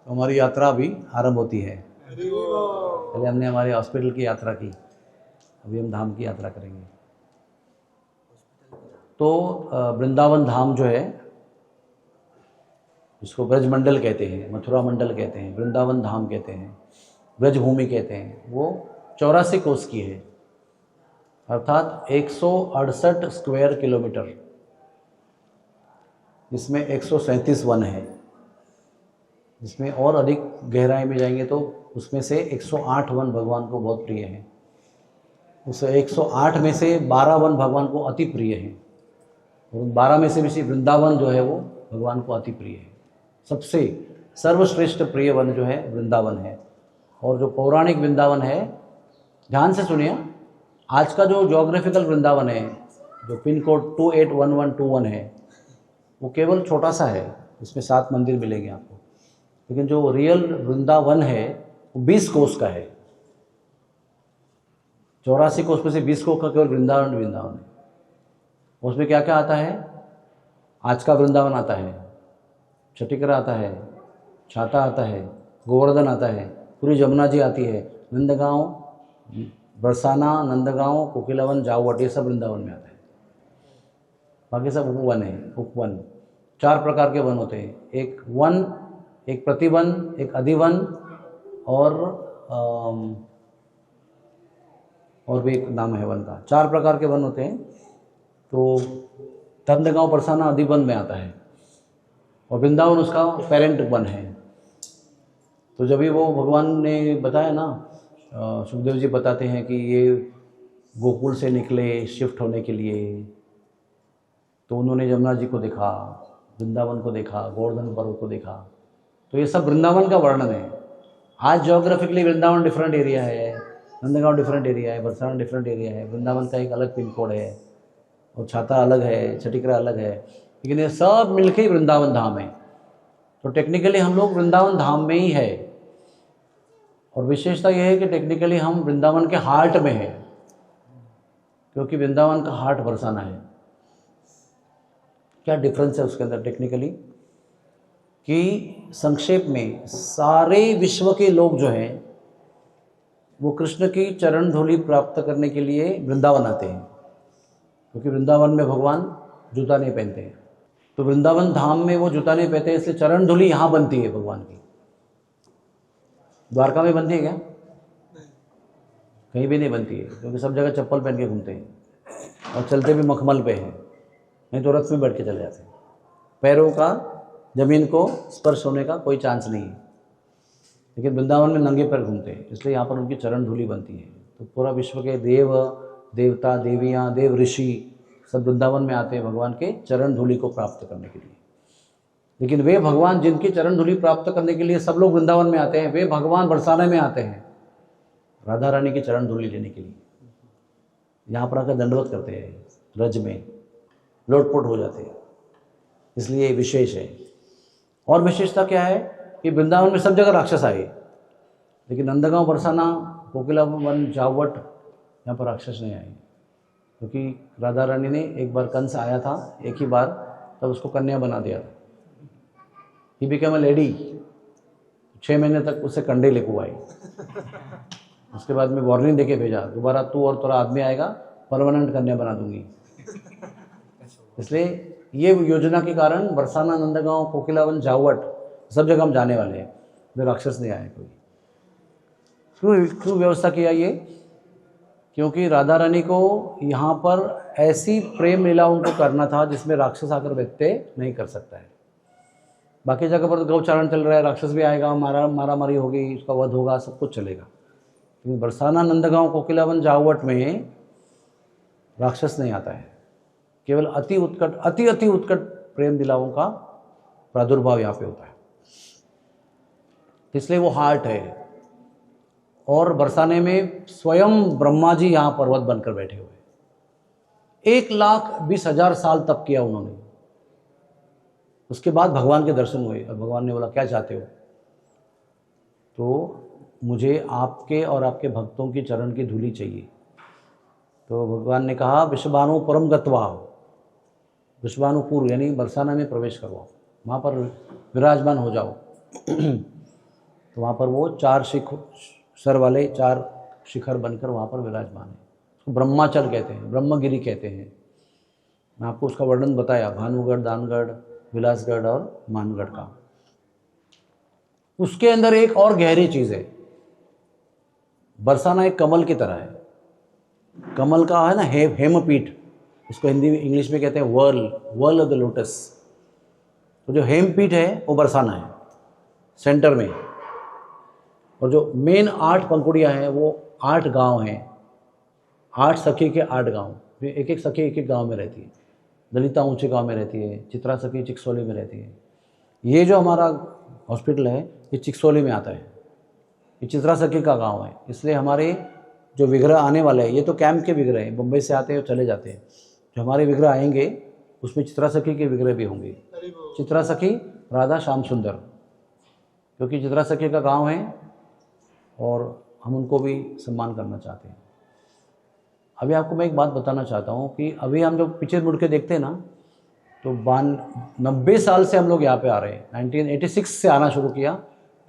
तो हमारी यात्रा अभी आरंभ होती है। पहले हमने हमारे हॉस्पिटल की यात्रा की, अभी हम धाम की यात्रा करेंगे। तो वृंदावन धाम जो है, जिसको ब्रज मंडल कहते हैं, मथुरा मंडल कहते हैं, वृंदावन धाम कहते हैं, ब्रज भूमि कहते हैं, वो 84 कोस की है, अर्थात 168 स्क्वायर किलोमीटर, जिसमें 137 वन है। जिसमें और अधिक गहराई में जाएंगे तो उसमें से 108 वन भगवान को बहुत प्रिय हैं। उस 108 में से 12 वन भगवान को अति प्रिय हैं, और 12 में से भी वृंदावन जो है वो भगवान को अति प्रिय है। सबसे सर्वश्रेष्ठ प्रिय वन जो है वृंदावन है। और जो पौराणिक वृंदावन है, ध्यान से सुनिए, आज का जो ज्योग्राफिकल वृंदावन है, जो पिन कोड 281121 है, वो केवल छोटा सा है, इसमें 7 मंदिर मिलेंगे आपको। लेकिन जो रियल वृंदावन है वो 20 कोस का है। 84 कोस में से 20 कोस का केवल वृंदावन है। उसमें क्या क्या आता है? आज का वृंदावन आता है, छठीकरा आता है, छाता आता है, गोवर्धन आता है, पूरी जमुना जी आती है, नंदगांव, बरसाना, नंदगांव, कोकिलावन, जावट, ये सब वृंदावन में आता है। बाकी सब उपवन है। उपवन 4 प्रकार के वन होते हैं, एक वन, एक प्रतिवन, एक अधिवन, और भी एक नाम है वन का। 4 प्रकार के वन होते हैं। तो नंदगांव, बरसाना अधिवन में आता है, और वृंदावन उसका पेरेंट वन है। तो जब भी वो भगवान ने बताया ना, सुखदेव जी बताते हैं कि ये गोकुल से निकले शिफ्ट होने के लिए, तो उन्होंने जमुना जी को देखा, वृंदावन को देखा, गोवर्धन पर्वत को देखा। तो ये सब वृंदावन का वर्णन है। आज ज्योग्राफिकली वृंदावन डिफरेंट एरिया है, नंदगांव डिफरेंट एरिया है, बरसाना डिफरेंट एरिया है, वृंदावन का एक अलग पिन कोड है, और छाता अलग है, छठीकरा अलग है, लेकिन ये सब मिलके ही वृंदावन धाम है। तो टेक्निकली हम लोग वृंदावन धाम में ही है। और विशेषता यह है कि टेक्निकली हम वृंदावन के हार्ट में है, क्योंकि वृंदावन का हार्ट बरसाना है। क्या डिफरेंस है उसके अंदर टेक्निकली? कि संक्षेप में सारे विश्व के लोग जो हैं वो कृष्ण की चरण धूलि प्राप्त करने के लिए वृंदावन आते हैं, क्योंकि वृंदावन में भगवान जूता नहीं पहनते हैं। तो वृंदावन धाम में वो जूता नहीं पहनते, इसलिए चरण धूलि यहाँ बनती है भगवान की। द्वारका में बनती है क्या? कहीं भी नहीं बनती है, क्योंकि सब जगह चप्पल पहन के घूमते हैं, और चलते भी मखमल पे हैं, नहीं तो रथ में बैठ के चले जाते हैं। पैरों का जमीन को स्पर्श होने का कोई चांस नहीं है। लेकिन वृंदावन में नंगे पैर घूमते हैं, इसलिए यहाँ पर उनकी चरण धूलि बनती है। तो पूरा विश्व के देव देवता, देवियाँ, देव ऋषि सब वृंदावन में आते हैं भगवान के चरण धूलि को प्राप्त करने के लिए। लेकिन वे भगवान जिनकी चरण धूलि प्राप्त करने के लिए सब लोग वृंदावन में आते हैं, वे भगवान बरसाने में आते हैं राधा रानी की चरण धूलि लेने के लिए। यहाँ पर आकर दंडवत करते हैं, रज में लोटपोट हो जाते हैं, इसलिए विशेष है। और विशेषता क्या है कि वृंदावन में सब जगह राक्षस आए, लेकिन नंदगांव, बरसाना, कोकिलावन, जावट, यहाँ पर राक्षस नहीं आए, क्योंकि राधा रानी ने एक बार कंस आया था, एक ही बार, तब उसको कन्या बना दिया था। He became a lady. 6 महीने तक उससे कंडे लेको आई। उसके बाद में वार्निंग देके भेजा, दोबारा तू और थोड़ा आदमी आएगा, परमानेंट कन्या बना दूंगी। इसलिए ये योजना के कारण बरसाना, नंदगांव, कोकिलावन, जावट सब जगह हम जाने वाले हैं, जो राक्षस नहीं आए कोई। क्यों व्यवस्था किया ये? क्योंकि राधा रानी को यहाँ पर ऐसी प्रेम लीला उनको करना था जिसमें राक्षस आकर व्यत्यय नहीं कर सकता है। बाकी जगह पर तो गौचारण चल रहा है, राक्षस भी आएगा, मारा मारी होगी, उसका वध होगा, सब कुछ चलेगा। लेकिन बरसाना, नंदगांव, कोकिलावन, जावट में राक्षस नहीं आता है, केवल अति उत्कट प्रेम लीलाओं का प्रादुर्भाव यहाँ पे होता है, इसलिए वो हार्ट है। और बरसाने में स्वयं ब्रह्मा जी यहाँ पर्वत बनकर बैठे हुए, 1,20,000 साल तप किया उन्होंने। उसके बाद भगवान के दर्शन हुए, और भगवान ने बोला क्या चाहते हो? तो मुझे आपके और आपके भक्तों की चरण की धूलि चाहिए। तो भगवान ने कहा विश्वानु परम गत्वा, विश्वानुपूर्व यानी बरसाना में प्रवेश करो, वहाँ पर विराजमान हो जाओ। तो वहाँ पर वो 4 सर वाले 4 शिखर बनकर वहाँ पर विराजमान है। उसको ब्रह्माचल कहते हैं, ब्रह्मगिरी कहते हैं। मैं आपको उसका वर्णन बताया, भानुगढ़, दानगढ़, विलासगढ़ और मानगढ़ का। उसके अंदर एक और गहरी चीज़ है। बरसाना एक कमल की तरह है। कमल का है ना हेमपीठ, उसको हिंदी में इंग्लिश में कहते हैं वर्ल ऑफ द लोटस। तो जो हेमपीठ है वो बरसाना है सेंटर में, और जो मेन 8 पंखुड़ियाँ हैं वो 8 गांव हैं, 8 सखी के 8 गांव। एक एक सखी एक एक गांव में रहती है। ललिता ऊंचे गांव में रहती है, चित्रा सखी चिकसोली में रहती है। ये जो हमारा हॉस्पिटल है ये चिकसोली में आता है, ये चित्रा सखी का गांव है। इसलिए हमारे जो विग्रह आने वाले हैं, ये तो कैंप के विग्रह हैं, मुंबई से आते हैं और चले जाते हैं। जो हमारे विग्रह आएंगे उसमें चित्रा सखी के विग्रह भी होंगे। चित्रा सखी राधा श्याम सुंदर, क्योंकि चित्रा सखी का गांव है और हम उनको भी सम्मान करना चाहते हैं। अभी आपको मैं एक बात बताना चाहता हूँ कि अभी हम जब पीछे मुड़ के देखते हैं ना, तो 90 साल से हम लोग यहाँ पे आ रहे हैं। 1986 से आना शुरू किया,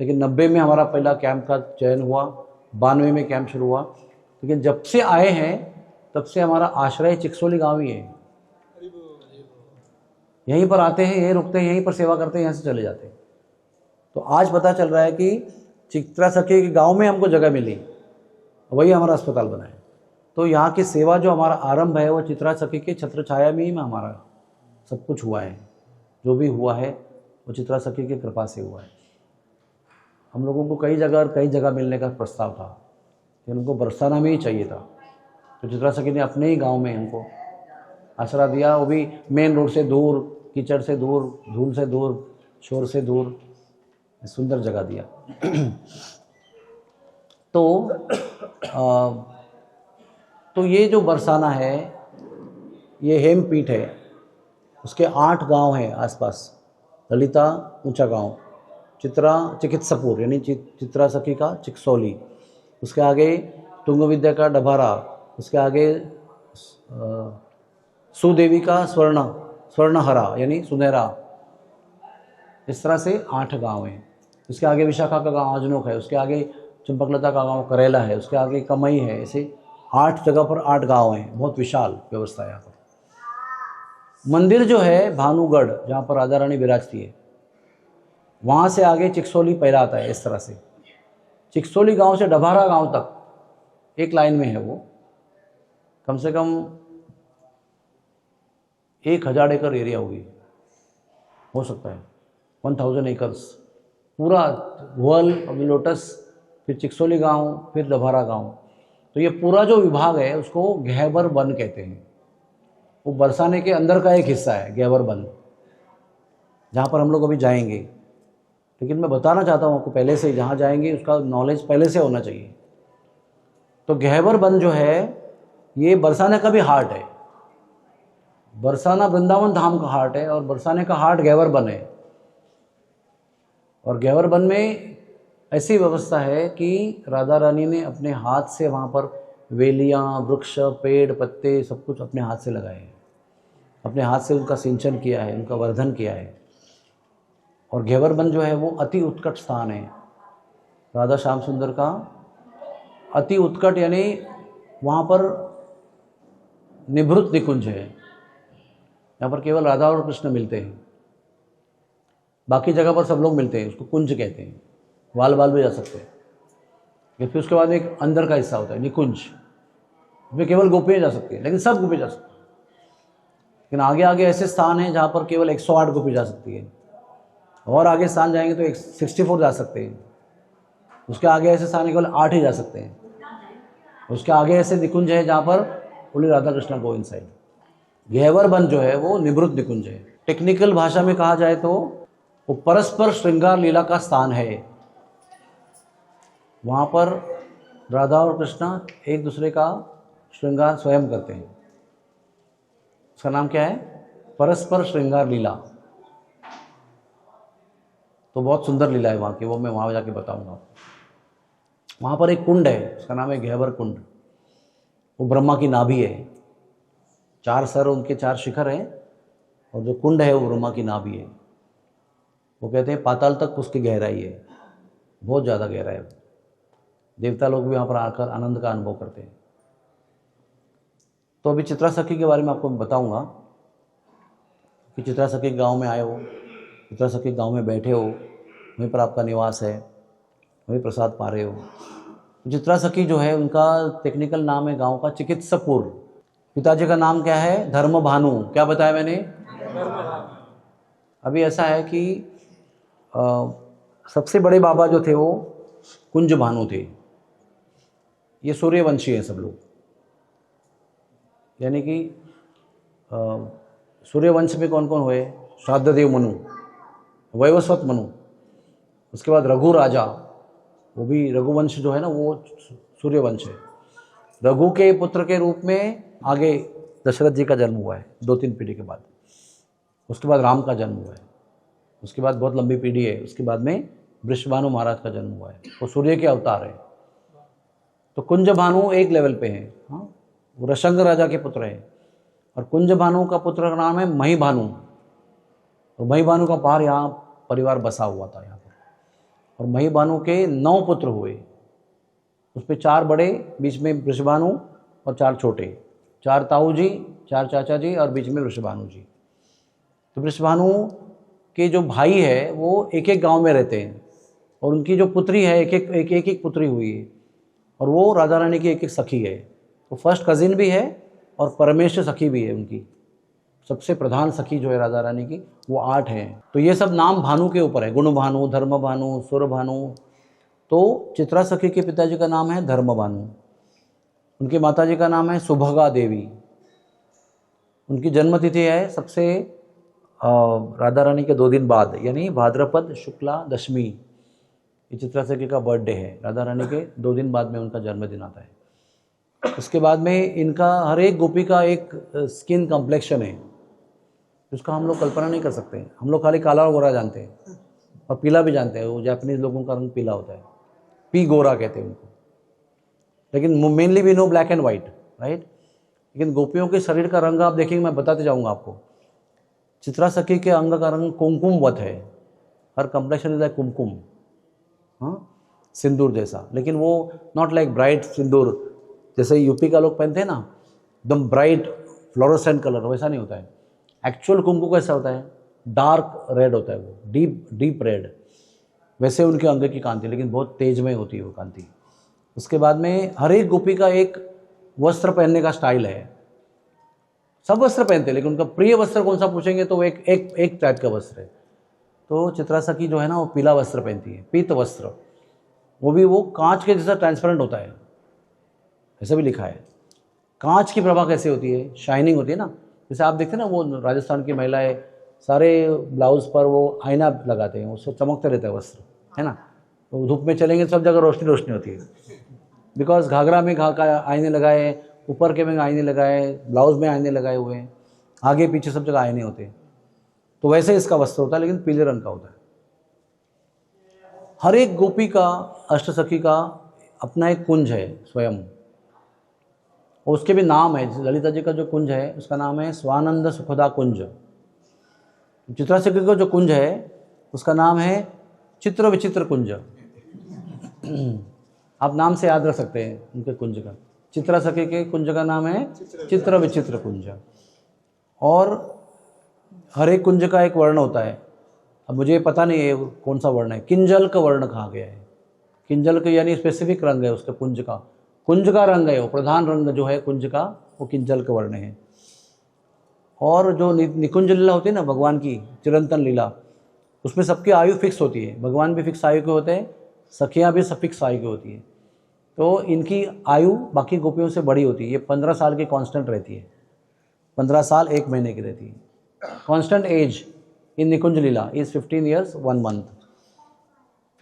लेकिन 90 में हमारा पहला कैंप का चयन हुआ, 92 में कैंप शुरू हुआ। लेकिन जब से आए हैं तब से हमारा आश्रय चिकसोली गाँव ही है। यहीं पर आते हैं, यहीं रुकते हैं, यहीं पर सेवा करते हैं, यहाँ से चले जाते हैं। तो आज पता चल रहा है कि चित्रा सखी के गांव में हमको जगह मिली, वही हमारा अस्पताल बना है। तो यहाँ की सेवा जो हमारा आरंभ है वो चित्रा सखी के छत्र छाया में ही हमारा सब कुछ हुआ है। जो भी हुआ है वो चित्रा सखी की कृपा से हुआ है। हम लोगों को कई जगह मिलने का प्रस्ताव था, लेकिन उनको बरसाना में ही चाहिए था। तो चित्रा सखी ने अपने ही गाँव में हमको आसरा दिया, वो भी मेन रोड से दूर, कीचड़ से दूर, धूल से दूर, शोर से दूर, सुंदर जगह दिया। तो ये जो बरसाना है ये हेमपीठ है। उसके 8 गांव हैं आसपास। ललिता ऊंचा गांव, चित्रा चिकित्सपुर यानी चित्रा सखी का चिकसोली, उसके आगे तुंग विद्या का डभारा, उसके आगे सुदेवी का स्वर्णहरा यानी सुनहरा। इस तरह से 8 गांव हैं। उसके आगे विशाखा का गांव अजनोक है, उसके आगे चंपकलता का गांव करेला है, उसके आगे कमई है। ऐसे 8 जगह पर 8 गांव हैं। बहुत विशाल व्यवस्था है यहाँ पर। मंदिर जो है भानुगढ़, जहाँ पर राधा रानी विराजती है, वहाँ से आगे चिकसोली पहला आता है। इस तरह से चिकसोली गांव से डभारा गांव तक एक लाइन में है। वो कम से कम 1000 एकड़ एरिया होगी, हो सकता है 1000 एकर्स पूरा। वर्ल्ड ऑफ लोटस, फिर चिकसोली गांव, फिर डभारा गांव। तो ये पूरा जो विभाग है उसको गहबर वन कहते हैं। वो बरसाने के अंदर का एक हिस्सा है गहबर वन, जहाँ पर हम लोग अभी जाएंगे। लेकिन मैं बताना चाहता हूँ आपको पहले से, जहाँ जाएंगे उसका नॉलेज पहले से होना चाहिए। तो गहबर वन जो है ये बरसाने का भी हार्ट है। बरसाना वृंदावन धाम का हार्ट है और बरसाने का हार्ट गहबर वन है। और गहबर वन में ऐसी व्यवस्था है कि राधा रानी ने अपने हाथ से वहाँ पर वेलियाँ, वृक्ष, पेड़, पत्ते सब कुछ अपने हाथ से लगाए हैं। अपने हाथ से उनका सिंचन किया है, उनका वर्धन किया है। और गहबर वन जो है वो अति उत्कट स्थान है राधा श्याम सुंदर का। अति उत्कट यानी वहाँ पर निभृत निकुंज है। यहाँ पर केवल राधा और कृष्ण मिलते हैं, बाकी जगह पर सब लोग मिलते हैं। उसको कुंज कहते हैं। वाल भी जा सकते हैं। फिर उसके बाद एक अंदर का हिस्सा होता है निकुंज, उसमें केवल गोपियाँ जा सकती हैं, लेकिन सब गोपी जा सकती हैं। लेकिन आगे आगे ऐसे स्थान हैं जहाँ पर केवल 108 गोपी जा सकती है, और आगे स्थान जाएंगे तो 64 जा सकते हैं। उसके आगे ऐसे स्थान केवल 8 ही जा सकते हैं। उसके आगे ऐसे निकुंज है जहाँ पर only Radha Krishna go inside. Gahvar Van जो है वो निवृत्त निकुंज है। टेक्निकल भाषा में कहा जाए तो वो परस्पर श्रृंगार लीला का स्थान है। वहाँ पर राधा और कृष्णा एक दूसरे का श्रृंगार स्वयं करते हैं। उसका नाम क्या है? परस्पर श्रृंगार लीला। तो बहुत सुंदर लीला है वहाँ की, वो मैं वहाँ जाके बताऊंगा। वहाँ पर एक कुंड है, उसका नाम है गहबर कुंड। वो ब्रह्मा की नाभि है। 4 सर उनके 4 शिखर हैं, और जो कुंड है वो ब्रह्मा की नाभि है। वो कहते हैं पाताल तक उसकी गहराई है। बहुत ज़्यादा गहरा है। देवता लोग भी वहाँ पर आकर आनंद का अनुभव करते हैं। तो अभी चित्रा सखी के बारे में आपको बताऊंगा कि चित्रा सखी गांव में आए हो, चित्रा सखी गांव में बैठे हो, वहीं पर आपका निवास है, वहीं प्रसाद पा रहे हो। चित्रा सखी जो है उनका टेक्निकल नाम है गांव का चिकित्सकपुर। पिताजी का नाम क्या है? धर्म भानु। क्या बताया मैंने? अभी ऐसा है कि सबसे बड़े बाबा जो थे वो कुंज भानु थे। ये सूर्यवंशी हैं सब लोग, यानी कि सूर्यवंश में कौन कौन हुए? श्राद्धदेव मनु, वैवस्वत मनु, उसके बाद रघु राजा, वो भी रघुवंश जो है ना वो सूर्यवंश है। रघु के पुत्र के रूप में आगे दशरथ जी का जन्म हुआ है 2-3 पीढ़ी के बाद। उसके बाद राम का जन्म हुआ है, उसके बाद बहुत लंबी पीढ़ी है, उसके बाद में वृषभानु महाराज का जन्म हुआ है। वो सूर्य के अवतार है। तो कुंज भानु एक लेवल पे हैं, हाँ, वो रशंग राजा के पुत्र हैं। और कुंज भानु का पुत्र का नाम है मही भानु। और मही भानु का बाहर यहाँ परिवार बसा हुआ था यहाँ पर। और मही भानु के 9 पुत्र हुए, उसमें 4 बड़े, बीच में वृषभानु और 4 छोटे, 4 ताऊ जी, 4 चाचा जी और बीच में वृषभानु जी। तो वृषभानु के जो भाई है वो एक एक गांव में रहते हैं, और उनकी जो पुत्री है एक एक पुत्री हुई है, और वो राधा रानी की एक सखी है। तो फर्स्ट कजिन भी है और परमेश्वर सखी भी है। उनकी सबसे प्रधान सखी जो है राधा रानी की वो 8 हैं। तो ये सब नाम भानु के ऊपर है, गुण भानु, धर्म भानु, सुर भानु। तो चित्रा सखी के पिताजी का नाम है धर्म भानु, उनकी माताजी का नाम है सुभगा देवी। उनकी जन्मतिथि है सबसे राधा रानी के 2 दिन बाद, यानी भाद्रपद शुक्ला दशमी। ये चित्रा सखी का बर्थडे है। राधा रानी के 2 दिन बाद में उनका जन्मदिन आता है। उसके बाद में इनका हर एक गोपी का एक स्किन कॉम्प्लेक्शन है, जिसका हम लोग कल्पना नहीं कर सकते। हम लोग खाली काला और गोरा जानते हैं, और पीला भी जानते हैं। वो जापानीज लोगों का रंग पीला होता है, पी गोरा कहते हैं उनको। लेकिन mainly we know black and white, right. लेकिन गोपियों के शरीर का रंग आप देखेंगे, मैं बताते जाऊँगा आपको। चित्रा सखी के अंग का रंग कुमकुमवत है, हर कॉम्प्लेक्शन इज लाइक कुमकुम, हाँ, सिंदूर जैसा। लेकिन वो नॉट लाइक ब्राइट सिंदूर जैसे यूपी का लोग पहनते हैं ना, एकदम ब्राइट फ्लोरोसेंट कलर, वैसा नहीं होता है। एक्चुअल कुमकुम कैसा होता है? डार्क रेड होता है, वो डीप रेड। वैसे उनके अंग की कांति, लेकिन बहुत तेजमय होती है वो कांति। उसके बाद में हर एक गोपी का एक वस्त्र पहनने का स्टाइल है। सब वस्त्र पहनते हैं, लेकिन उनका प्रिय वस्त्र कौन सा पूछेंगे तो वो एक टाइप का वस्त्र है। तो चित्रा सखी जो है ना वो पीला वस्त्र पहनती है, पीत वस्त्र। वो भी वो कांच के जैसा ट्रांसपेरेंट होता है, ऐसा भी लिखा है। कांच की प्रभा कैसे होती है? शाइनिंग होती है ना। जैसे आप देखते हैं ना, वो राजस्थान की महिलाएं सारे ब्लाउज पर वो आईना लगाते हैं, उससे चमकते रहता है वस्त्र, है ना। तो धूप में चलेंगे सब जगह रोशनी रोशनी होती है, बिकॉज घाघरा में का आईने लगाए, ऊपर के में आईने लगाए, ब्लाउज में आईने लगाए हुए हैं, आगे पीछे सब जगह आईने होते हैं। तो वैसे इसका वस्त्र होता है, लेकिन पीले रंग का होता है। हर एक गोपी का, अष्टसखी का अपना एक कुंज है स्वयं, और उसके भी नाम है। ललिता जी का जो कुंज है उसका नाम है स्वानंद सुखदा कुंज। चित्रा सखी का जो कुंज है उसका नाम है चित्र विचित्र कुंज। आप नाम से याद रख सकते हैं उनके कुंज का। चित्रा सखी के कुंज का नाम है चित्र विचित्र कुंज। और हर एक कुंज का एक वर्ण होता है। अब मुझे पता नहीं है कौन सा वर्ण है। किंजल का वर्ण कहा गया है। किंजल का यानी स्पेसिफिक रंग है उसके कुंज का। कुंज का रंग है वो, प्रधान रंग जो है कुंज का, वो किंजल का वर्ण है। और जो निकुंज लीला होती है ना भगवान की, चिरंतन लीला, उसमें सबकी आयु फिक्स होती है। भगवान भी फिक्स आयु के होते हैं, सखियाँ भी सब फिक्स आयु की होती है। तो इनकी आयु बाकी गोपियों से बड़ी होती है। ये 15 साल की कांस्टेंट रहती है, 15 साल 1 महीने की रहती है। Constant age in Nikunj Leela is 15 years 1 month।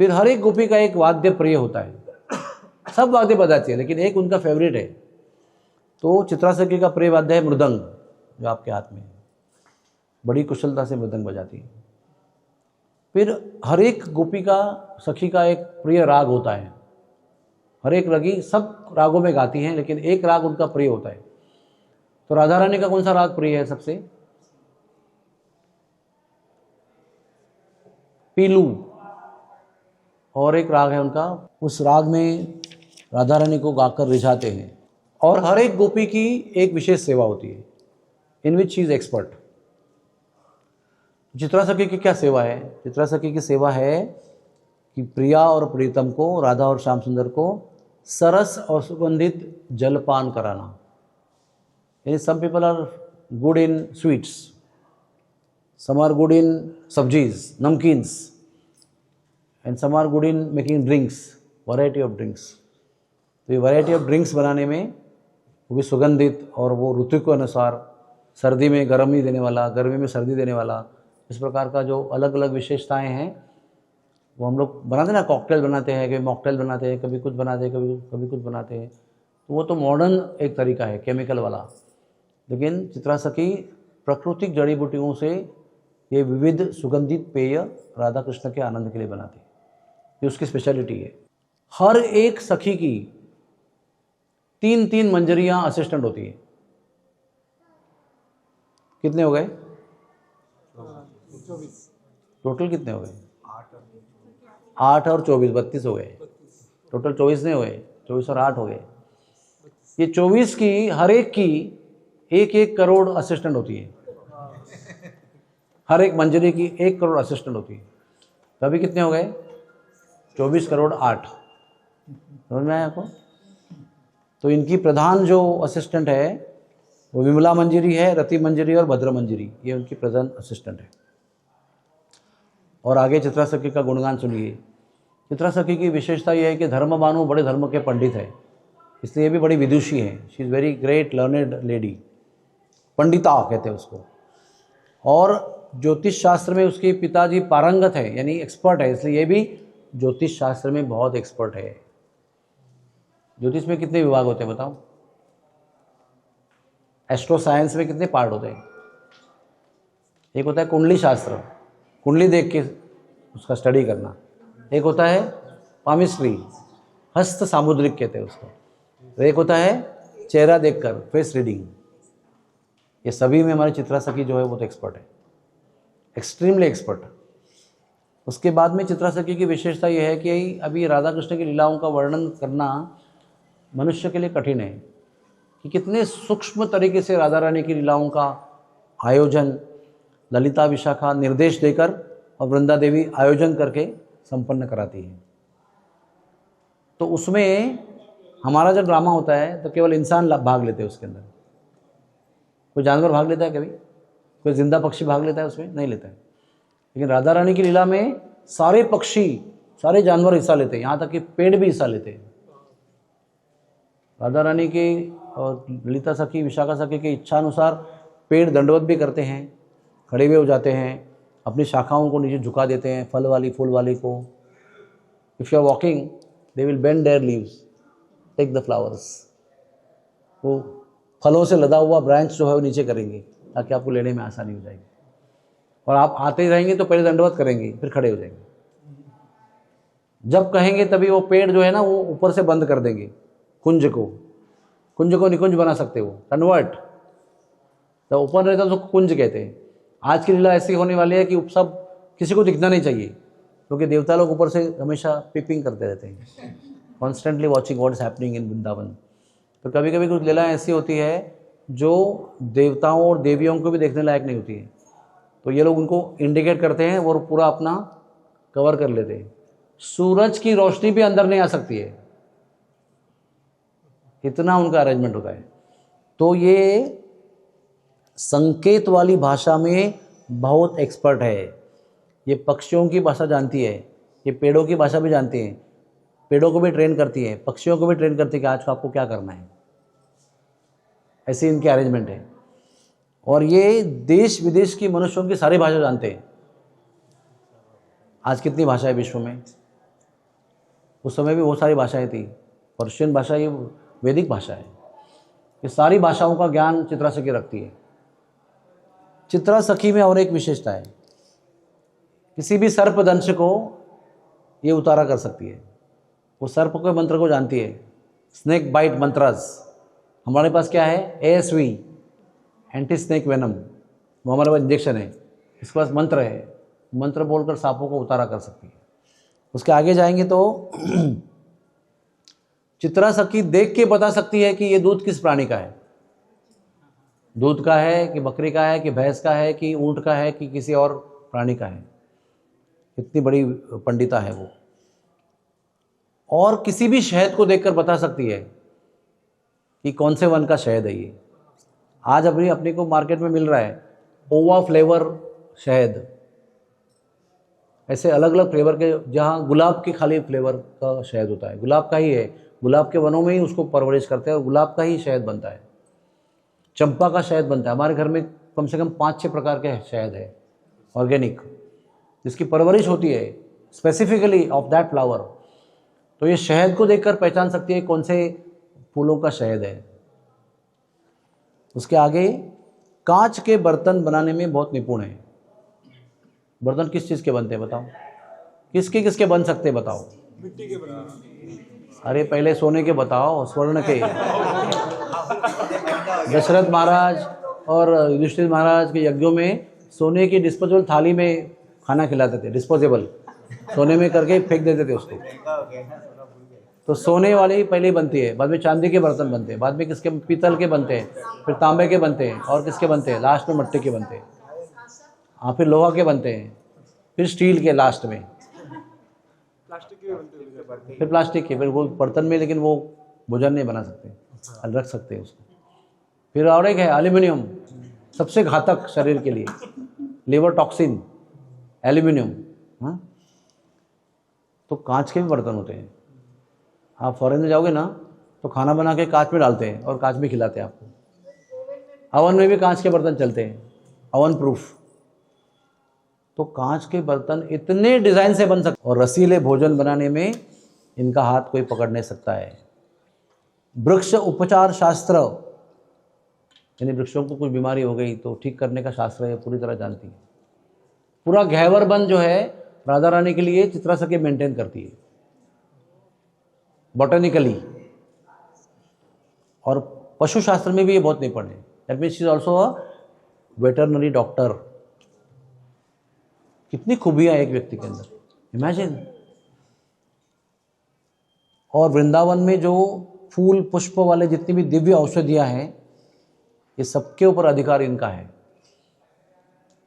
फिर हर एक गोपी का एक वाद्य प्रिय होता है, सब वाद्य बजाती है, लेकिन एक उनका फेवरेट है। तो चित्रा सखी का प्रिय वाद्य है मृदंग, जो आपके हाथ में है, बड़ी कुशलता से मृदंग बजाती है। फिर हर एक गोपी का, सखी का एक प्रिय राग होता है। हर एक रगी सब रागों में गाती हैं, लेकिन एक राग उनका प्रिय होता है। तो राधा रानी का कौन सा राग प्रिय है सबसे? पीलू। और एक राग है उनका, उस राग में राधा रानी को गाकर रिझाते हैं। और हर एक गोपी की एक विशेष सेवा होती है, in which she is expert. Chitra Sakhi की क्या सेवा है? चित्रा सखी की सेवा है कि प्रिया और प्रीतम को, राधा और श्याम सुंदर को सरस और सुगंधित जलपान कराना। यानी some people are good in sweets, some are good in sabjis, namkeens, and some are good in making drinks, variety of drinks। तो ये variety of drinks बनाने में वो भी सुगंधित और वो ऋतु के अनुसार, सर्दी में गर्मी देने वाला, गर्मी में सर्दी देने वाला, इस प्रकार का जो अलग अलग विशेषताएं हैं वो हम लोग बनाते हैं ना। कॉकटेल बनाते हैं, कभी मॉकटेल बनाते हैं, कभी कुछ बनाते हैं, कभी कुछ बनाते हैं। तो वो तो मॉडर्न एक तरीका है केमिकल वाला, लेकिन चित्रा सखी प्राकृतिक जड़ी बूटियों से ये विविध सुगंधित पेय राधा कृष्ण के आनंद के लिए बनाते हैं। ये उसकी स्पेशलिटी है। हर एक सखी की 3-3 मंजरियां असिस्टेंट होती है। कितने हो गए? 24। टोटल कितने हो गए? 8 और 24, 32 हो गए। टोटल 24 नहीं हुए, 24 और 8 हो गए। ये 24 की हर एक की 1-1 करोड़ असिस्टेंट होती है। हर एक मंजरी की 1 करोड़ असिस्टेंट होती है। तो अभी कितने हो गए? 24 करोड़ 8। समझ में आया आपको? तो इनकी प्रधान जो असिस्टेंट है वो विमला मंजरी है, रति मंजरी और भद्र मंजरी, ये उनकी प्रधान असिस्टेंट है। और आगे चित्रा सखी का गुणगान सुनिए। चित्रा सखी की विशेषता यह है कि धर्मबानु बड़े धर्म के पंडित है, इसलिए ये भी बड़ी विदुषी है। She is very great learned lady, Pandita कहते हैं उसको। और ज्योतिष शास्त्र में उसके पिताजी पारंगत है, यानी एक्सपर्ट है, इसलिए ये भी ज्योतिष शास्त्र में बहुत एक्सपर्ट है। ज्योतिष में कितने विभाग होते हैं बताओ? एस्ट्रो साइंस में कितने पार्ट होते हैं? एक होता है कुंडली शास्त्र, कुंडली देख के उसका स्टडी करना। एक होता है पामिस्ट्री, हस्त सामुद्रिक कहते हैं उसको। तो एक होता है चेहरा देखकर, फेस रीडिंग। ये सभी में हमारी चित्रा सखी जो है वो तो एक्सपर्ट है, एक्सट्रीमली एक्सपर्ट। उसके बाद में चित्रा सखी की विशेषता यह है कि अभी राधा कृष्ण की लीलाओं का वर्णन करना मनुष्य के लिए कठिन है कि कितने सूक्ष्म तरीके से राधा रानी की लीलाओं का आयोजन ललिता विशाखा निर्देश देकर और वृंदा देवी आयोजन करके संपन्न कराती है। तो उसमें हमारा जब ड्रामा होता है तो केवल इंसान भाग लेते हैं उसके अंदर। कोई जानवर भाग लेता है कभी? कोई जिंदा पक्षी भाग लेता है उसमें? नहीं लेता है। लेकिन राधा रानी की लीला में सारे पक्षी, सारे जानवर हिस्सा लेते हैं, यहाँ तक कि पेड़ भी हिस्सा लेते हैं। राधा रानी की और ललिता सखी विशाखा सखी की इच्छा अनुसार पेड़ दंडवत भी करते हैं, खड़े हुए हो जाते हैं, अपनी शाखाओं को नीचे झुका देते हैं, फल वाली फूल वाली को। If you are walking they will bend their leaves, take the flowers. वो फलों से लदा हुआ ब्रांच जो है वो नीचे करेंगे ताकि आपको लेने में आसानी हो जाएगी। और आप आते रहेंगे तो पहले दंडवत करेंगे, फिर खड़े हो जाएंगे। जब कहेंगे तभी वो पेड़ जो है ना वो ऊपर से बंद कर देंगे कुंज को निकुंज बना सकते हो, कन्वर्ट। जब ओपन रहता है तो कुंज कहते हैं। आज की लीला ऐसी होने वाली है कि सब किसी को दिखना नहीं चाहिए, क्योंकि देवता लोग ऊपर से हमेशा पीपिंग करते रहते हैं, constantly watching what is happening in Vrindavan. तो कभी कभी कुछ लीला ऐसी होती है जो देवताओं और देवियों को भी देखने लायक नहीं होती है, तो ये लोग उनको इंडिकेट करते हैं और पूरा अपना कवर कर लेते हैं। सूरज की रोशनी भी अंदर नहीं आ सकती है, इतना उनका अरेंजमेंट होता है। तो ये संकेत वाली भाषा में बहुत एक्सपर्ट है। ये पक्षियों की भाषा जानती है, ये पेड़ों की भाषा भी जानती है, पेड़ों को भी ट्रेन करती है, पक्षियों को भी ट्रेन करती है कि आज को आपको क्या करना है। ऐसे इनके अरेंजमेंट है। और ये देश विदेश की मनुष्यों की सारी भाषा जानते हैं। आज कितनी भाषा है विश्व में? उस समय भी बहुत सारी भाषाएं थी। पर्शियन भाषा ये वैदिक भाषा है। ये सारी भाषाओं का ज्ञान चित्रा सखी रखती है। चित्रा सखी में और एक विशेषता है, किसी भी सर्पदंश को ये उतारा कर सकती है। वो सर्प के मंत्र को जानती है, स्नेक बाइट मंत्रस। हमारे पास क्या है? ASV, एंटी स्नेक वेनम, वो हमारे पास इंजेक्शन है। इसके पास मंत्र है, मंत्र बोलकर सांपों को उतारा कर सकती है। उसके आगे जाएंगे तो चित्रा सखी देख के बता सकती है कि ये दूध किस प्राणी का है, दूध का है कि बकरी का है कि भैंस का है कि ऊंट का है कि किसी और प्राणी का है। इतनी बड़ी पंडिता है वो। और किसी भी शहद को देखकर बता सकती है कि कौन से वन का शहद है ये। आज अपने को मार्केट में मिल रहा है ओवा फ्लेवर शहद, ऐसे अलग अलग फ्लेवर के, जहाँ गुलाब के खाली फ्लेवर का शहद होता है, गुलाब का ही है, गुलाब के वनों में ही उसको परवरिश करते हैं और गुलाब का ही शहद बनता है। चंपा का शहद बनता है। हमारे घर में कम से कम 5-6 प्रकार के शहद है ऑर्गेनिक, जिसकी परवरिश होती है स्पेसिफिकली ऑफ दैट फ्लावर। तो ये शहद को देखकर पहचान सकती है कौन से फूलों का शहद है। उसके आगे कांच के बर्तन बनाने में बहुत निपुण है। बर्तन किस चीज़ के बनते हैं बताओ, किसके बन सकते हैं बताओ? मिट्टी के बर्तन। अरे पहले सोने के बताओ, स्वर्ण के। दशरथ महाराज और युधिष्ठिर महाराज के यज्ञों में सोने की डिस्पोजेबल थाली में खाना खिलाते थे, डिस्पोजेबल सोने में करके फेंक देते थे उसको। तो सोने वाली पहले बनती है, बाद में चांदी के बर्तन बनते हैं, बाद में किसके, पीतल के बनते हैं, फिर तांबे के बनते हैं, और किसके बनते हैं, लास्ट में मिट्टी के बनते हैं। हाँ, फिर लोहा के बनते हैं, फिर स्टील के लास्ट में, प्लास्टिक के बनते हैं, फिर प्लास्टिक के, फिर वो बर्तन में, लेकिन वो भोजन नहीं बना सकते, रख सकते हैं उसको। फिर और एक है एल्यूमिनियम, सबसे घातक शरीर के लिए, लिवर टॉक्सिन, एल्यूमिनियम। हाँ, तो कांच के भी बर्तन होते हैं। आप फॉरेन में जाओगे ना तो खाना बना के कांच में डालते हैं और कांच में खिलाते हैं आपको। अवन में भी कांच के बर्तन चलते हैं, अवन प्रूफ। तो कांच के बर्तन इतने डिज़ाइन से बन सकते, और रसीले भोजन बनाने में इनका हाथ कोई पकड़ नहीं सकता है। वृक्ष उपचार शास्त्र, यानी वृक्षों को कुछ बीमारी हो गई तो ठीक करने का शास्त्र है, पूरी तरह जानती है। पूरा घेवर बन जो है राधा रानी के लिए चित्रा सखी मेंटेन करती है बॉटनिकली। और पशु शास्त्र में भी ये बहुत निपुण है। That means she is also a veterinary doctor. कितनी खूबियां एक व्यक्ति के अंदर, इमेजिन। और वृंदावन में जो फूल पुष्प वाले जितनी भी दिव्य औषधियां हैं, ये सबके ऊपर अधिकार इनका है।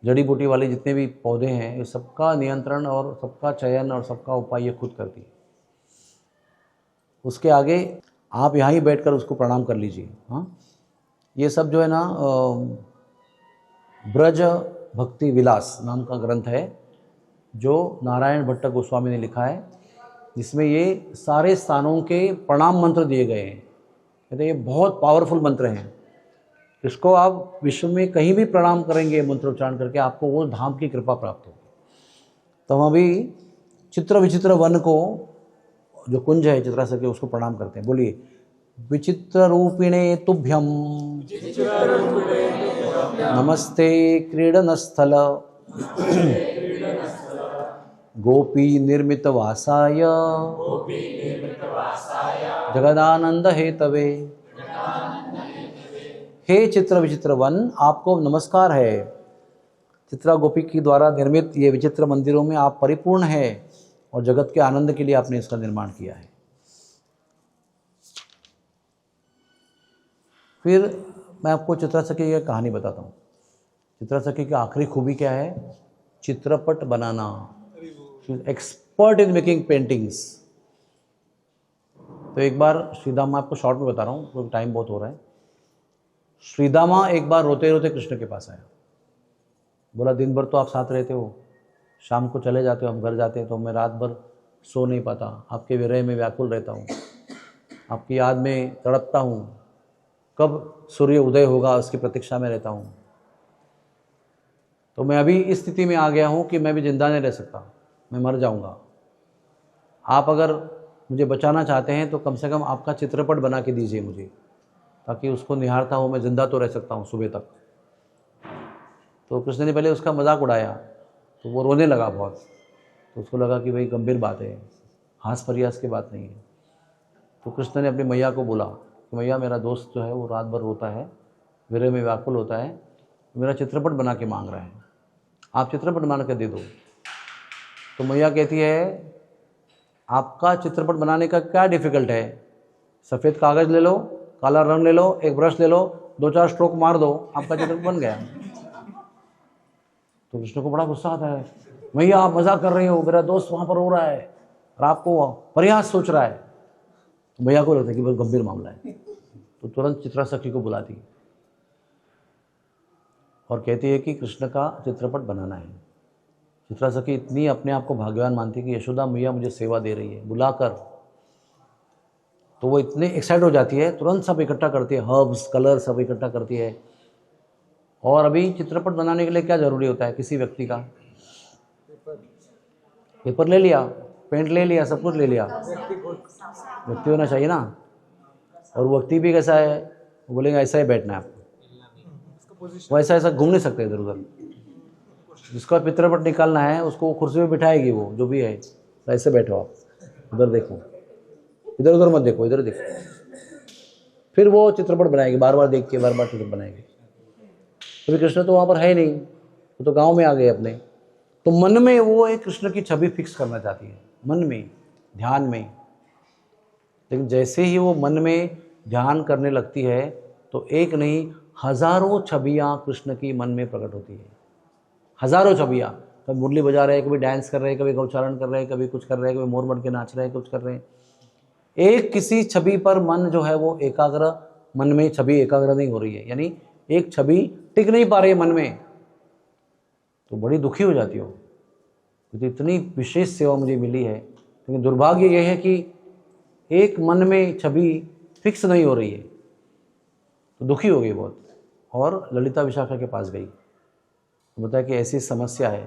जड़ी बूटी वाले जितने भी पौधे हैं, ये सबका नियंत्रण और सबका चयन और सबका उपाय ये खुद करती है। उसके आगे आप यहाँ ही बैठकर उसको प्रणाम कर लीजिए। हाँ, ये सब जो है ना, ब्रज भक्ति विलास नाम का ग्रंथ है जो नारायण भट्ट गोस्वामी ने लिखा है, जिसमें ये सारे स्थानों के प्रणाम मंत्र दिए गए हैं। कहते हैं ये बहुत पावरफुल मंत्र हैं, इसको आप विश्व में कहीं भी प्रणाम करेंगे मंत्र उच्चारण करके, आपको वो धाम की कृपा प्राप्त होगी। तो हम अभी चित्र विचित्र वन को, जो कुंज है चित्रा सखी, उसको प्रणाम करते हैं। बोलिए, विचित्र रूपिणे तुभ्यम नमस्ते क्रीडनस्थल गोपी निर्मित वासाय जगदानंद हेतवे। हे चित्र विचित्र वन, आपको नमस्कार है। चित्रा गोपी की द्वारा निर्मित ये विचित्र मंदिरों में आप परिपूर्ण हैं और जगत के आनंद के लिए आपने इसका निर्माण किया है। फिर मैं आपको चित्रा सखी की कहानी बताता हूँ। चित्रा सखी की आखिरी खूबी क्या है? चित्रपट बनाना। Expert in making paintings. तो एक बार श्रीदामा, आपको शॉर्ट में बता रहा हूँ क्योंकि टाइम बहुत हो रहा है। श्रीदामा एक बार रोते रोते कृष्ण के पास आया। बोला, दिन भर तो आप साथ रहते हो, शाम को चले जाते हो, हम घर जाते हैं तो मैं रात भर सो नहीं पाता, आपके विरह में व्याकुल रहता हूँ, आपकी याद में तड़पता हूँ, कब सूर्य उदय होगा उसकी प्रतीक्षा में रहता हूँ। तो मैं अभी इस स्थिति में आ गया हूँ कि मैं भी जिंदा नहीं रह सकता, मैं मर जाऊँगा। आप अगर मुझे बचाना चाहते हैं तो कम से कम आपका चित्रपट बना के दीजिए मुझे, ताकि उसको निहारता हूँ मैं जिंदा तो रह सकता हूँ सुबह तक। तो कृष्ण ने पहले उसका मजाक उड़ाया, तो वो रोने लगा बहुत। तो उसको लगा कि भाई गंभीर बात है, हास परिहास की बात नहीं है। तो कृष्ण ने अपनी मैया को बोला कि मैया, मेरा दोस्त जो है वो रात भर रोता है, विरह में व्याकुल होता है, मेरा चित्रपट बना के मांग रहा है, आप चित्रपट बना के दे दो। तो मैया कहती है आपका चित्रपट बनाने का क्या डिफिकल्ट है? सफ़ेद कागज़ ले लो, काला रंग ले लो, एक ब्रश ले लो, 2-4 स्ट्रोक मार दो, आपका चित्रपट बन गया। तो कृष्ण को बड़ा गुस्सा आता है, भैया आप मजाक कर रहे हो, मेरा दोस्त वहाँ पर रो रहा है और आपको प्रयास सोच रहा है। तो भैया को लगता है कि बहुत गंभीर मामला है, तो तुरंत चित्रा सखी को बुलाती और कहती है कि कृष्ण का चित्रपट बनाना है। चित्रा सखी इतनी अपने आप को भाग्यवान मानती है कि यशोदा मैया मुझे सेवा दे रही है, बुलाकर। तो वो इतने एक्साइट हो जाती है, तुरंत सब इकट्ठा करती है, हर्ब्स कलर सब इकट्ठा करती है। और अभी चित्रपट बनाने के लिए क्या ज़रूरी होता है किसी व्यक्ति का? पेपर ले लिया, पेंट ले लिया, सब कुछ ले लिया, व्यक्ति होना चाहिए ना। और वो व्यक्ति भी कैसा है, वो बोलेंगे ऐसा ही बैठना है आपको, वो ऐसा घूम नहीं सकते इधर उधर। जिसका चित्रपट निकालना है उसको कुर्सी में बिठाएगी, वो जो भी है, तो ऐसे बैठो आप, उधर देखो, इधर उधर मत देखो, इधर देखो। फिर वो चित्रपट बनाएगी, बार बार देख के बार बार चित्रपट बनाएगी। तो कृष्ण तो वहाँ पर है नहीं, वो तो गांव में आ गए अपने। तो मन में वो एक कृष्ण की छवि फिक्स करना चाहती है, मन में, ध्यान में। लेकिन जैसे ही वो मन में ध्यान करने लगती है तो एक नहीं हजारों छवियाँ कृष्ण की मन में प्रकट होती है, हजारों छवियाँ। कभी मुरली बजा रहे हैं, कभी डांस कर रहे हैं, कभी गौचारण कर रहे हैं, कभी कुछ कर रहे हैं, कभी मोर बन के नाच रहे हैं, कुछ कर रहे हैं। एक किसी छवि पर मन जो है वो एकाग्र, मन में छवि एकाग्र नहीं हो रही है, यानी एक छवि टिक नहीं पा रही है मन में, तो बड़ी दुखी हो जाती हो। तो इतनी विशेष सेवा मुझे मिली है, लेकिन दुर्भाग्य यह है कि एक मन में छवि फिक्स नहीं हो रही है। तो दुखी हो गई बहुत, और ललिता विशाखा के पास गई, बताया कि ऐसी समस्या है,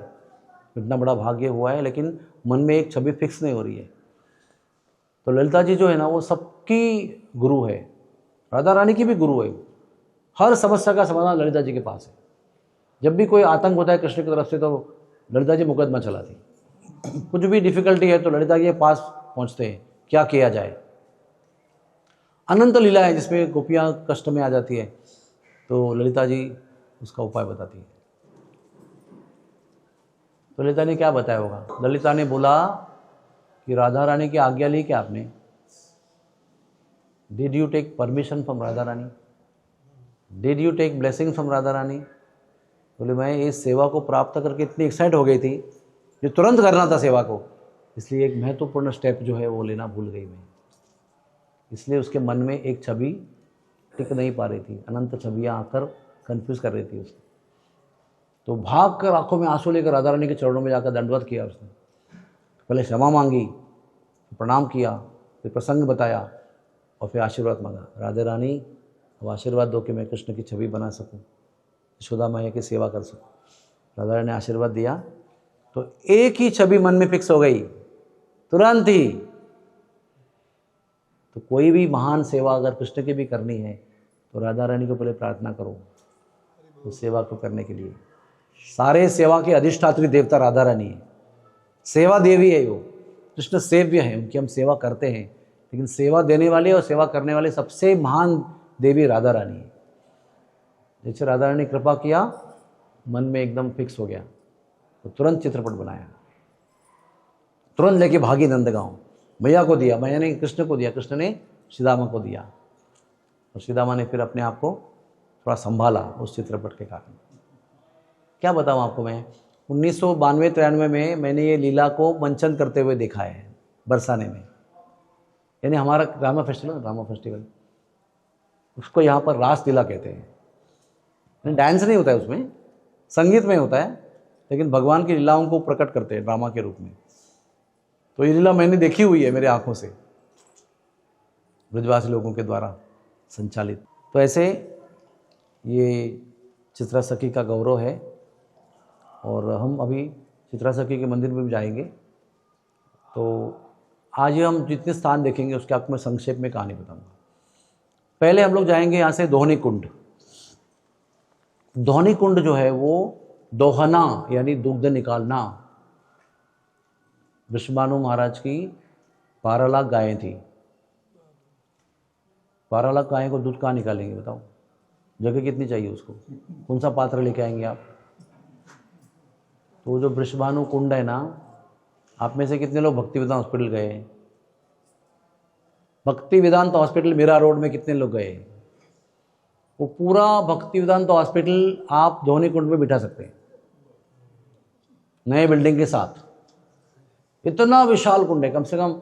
इतना बड़ा भाग्य हुआ है लेकिन मन में एक छवि फिक्स नहीं हो रही है। तो ललिता जी जो है ना वो सबकी गुरु है, राधा रानी की भी गुरु है। हर समस्या का समाधान ललिता जी के पास है। जब भी कोई आतंक होता है कृष्ण की तरफ से तो ललिता जी मुकदमा चलाती, कुछ भी डिफिकल्टी है तो ललिता जी के पास पहुंचते हैं, क्या किया जाए। अनंत लीला है जिसमें गोपियाँ कष्ट में आ जाती है, तो ललिता जी उसका उपाय बताती है। तो ललिता ने क्या बताया होगा? ललिता ने बोला कि राधा रानी की आज्ञा ली क्या आपने? Did you take permission from Radha Rani? Did you take blessing from Radha Rani? बोले मैं इस सेवा को प्राप्त करके इतनी एक्साइट हो गई थी, जो तुरंत करना था सेवा को, इसलिए एक महत्वपूर्ण स्टेप जो है वो लेना भूल गई मैं। इसलिए उसके मन में एक छवि टिक नहीं पा रही थी, अनंत छवियाँ आकर कंफ्यूज कर रही थी उसको। तो भाग कर आंखों में आंसू लेकर राधा रानी के चरणों में जाकर दंडवत किया उसने। पहले क्षमा मांगी, प्रणाम किया, फिर प्रसंग बताया और फिर आशीर्वाद मांगा, राधा रानी अब आशीर्वाद दो कि मैं कृष्ण की छवि बना सकूं, यशोदा मैया की सेवा कर सकूं। राधा रानी ने आशीर्वाद दिया तो एक ही छवि मन में फिक्स हो गई तुरंत ही। तो कोई भी महान सेवा अगर कृष्ण की भी करनी है तो राधा रानी को पहले प्रार्थना करो उस सेवा को करने के लिए। सारे सेवा के अधिष्ठात्री देवता राधा रानी है, सेवा देवी है वो, कृष्ण सेव्य है, उनकी हम सेवा करते हैं, लेकिन सेवा देने वाले और सेवा करने वाले सबसे महान देवी राधा रानी है। जैसे राधा रानी ने कृपा किया, मन में एकदम फिक्स हो गया, तो तुरंत चित्रपट बनाया, तुरंत लेके भागी नंदगांव, मैया को दिया, मैया ने कृष्ण को दिया, कृष्ण ने सीदामा को दिया, और सीदामा ने फिर अपने आप को थोड़ा संभाला उस चित्रपट के कारण। क्या बताऊँ आपको, मैं 1992-93 में मैंने ये लीला को मंचन करते हुए देखा है बरसाने में, यानी हमारा ड्रामा फेस्टिवल, उसको यहाँ पर रास लीला कहते हैं। डांस नहीं होता है उसमें, संगीत में होता है, लेकिन भगवान की लीलाओं को प्रकट करते हैं ड्रामा के रूप में। तो ये लीला मैंने देखी हुई है मेरे आंखों से, ब्रजवासी लोगों के द्वारा संचालित। तो ऐसे ये चित्रा सखी का गौरव है, और हम अभी चित्रा सखी के मंदिर में भी जाएंगे। तो आज हम जितने स्थान देखेंगे उसके आपको मैं संक्षेप में कहानी बताऊंगा। पहले हम लोग जाएंगे यहाँ से दोहनी कुंड। दोहनी कुंड जो है वो दोहना यानी दुग्ध निकालना। वृषभानु महाराज की 12 लाख गायें थी, 12 लाख गायें को दूध कहाँ निकालेंगे बताओ? जगह कितनी चाहिए उसको, कौन सा पात्र लेके आएंगे आप? तो जो वृषभानु कुंड है ना, आप में से कितने लोग भक्ति वेदांत हॉस्पिटल गए? भक्ति वेदांत हॉस्पिटल मीरा रोड में कितने लोग गए? वो पूरा भक्ति वेदांत हॉस्पिटल आप धोनी कुंड में बिठा सकते हैं, नए बिल्डिंग के साथ। इतना विशाल कुंड है, कम से कम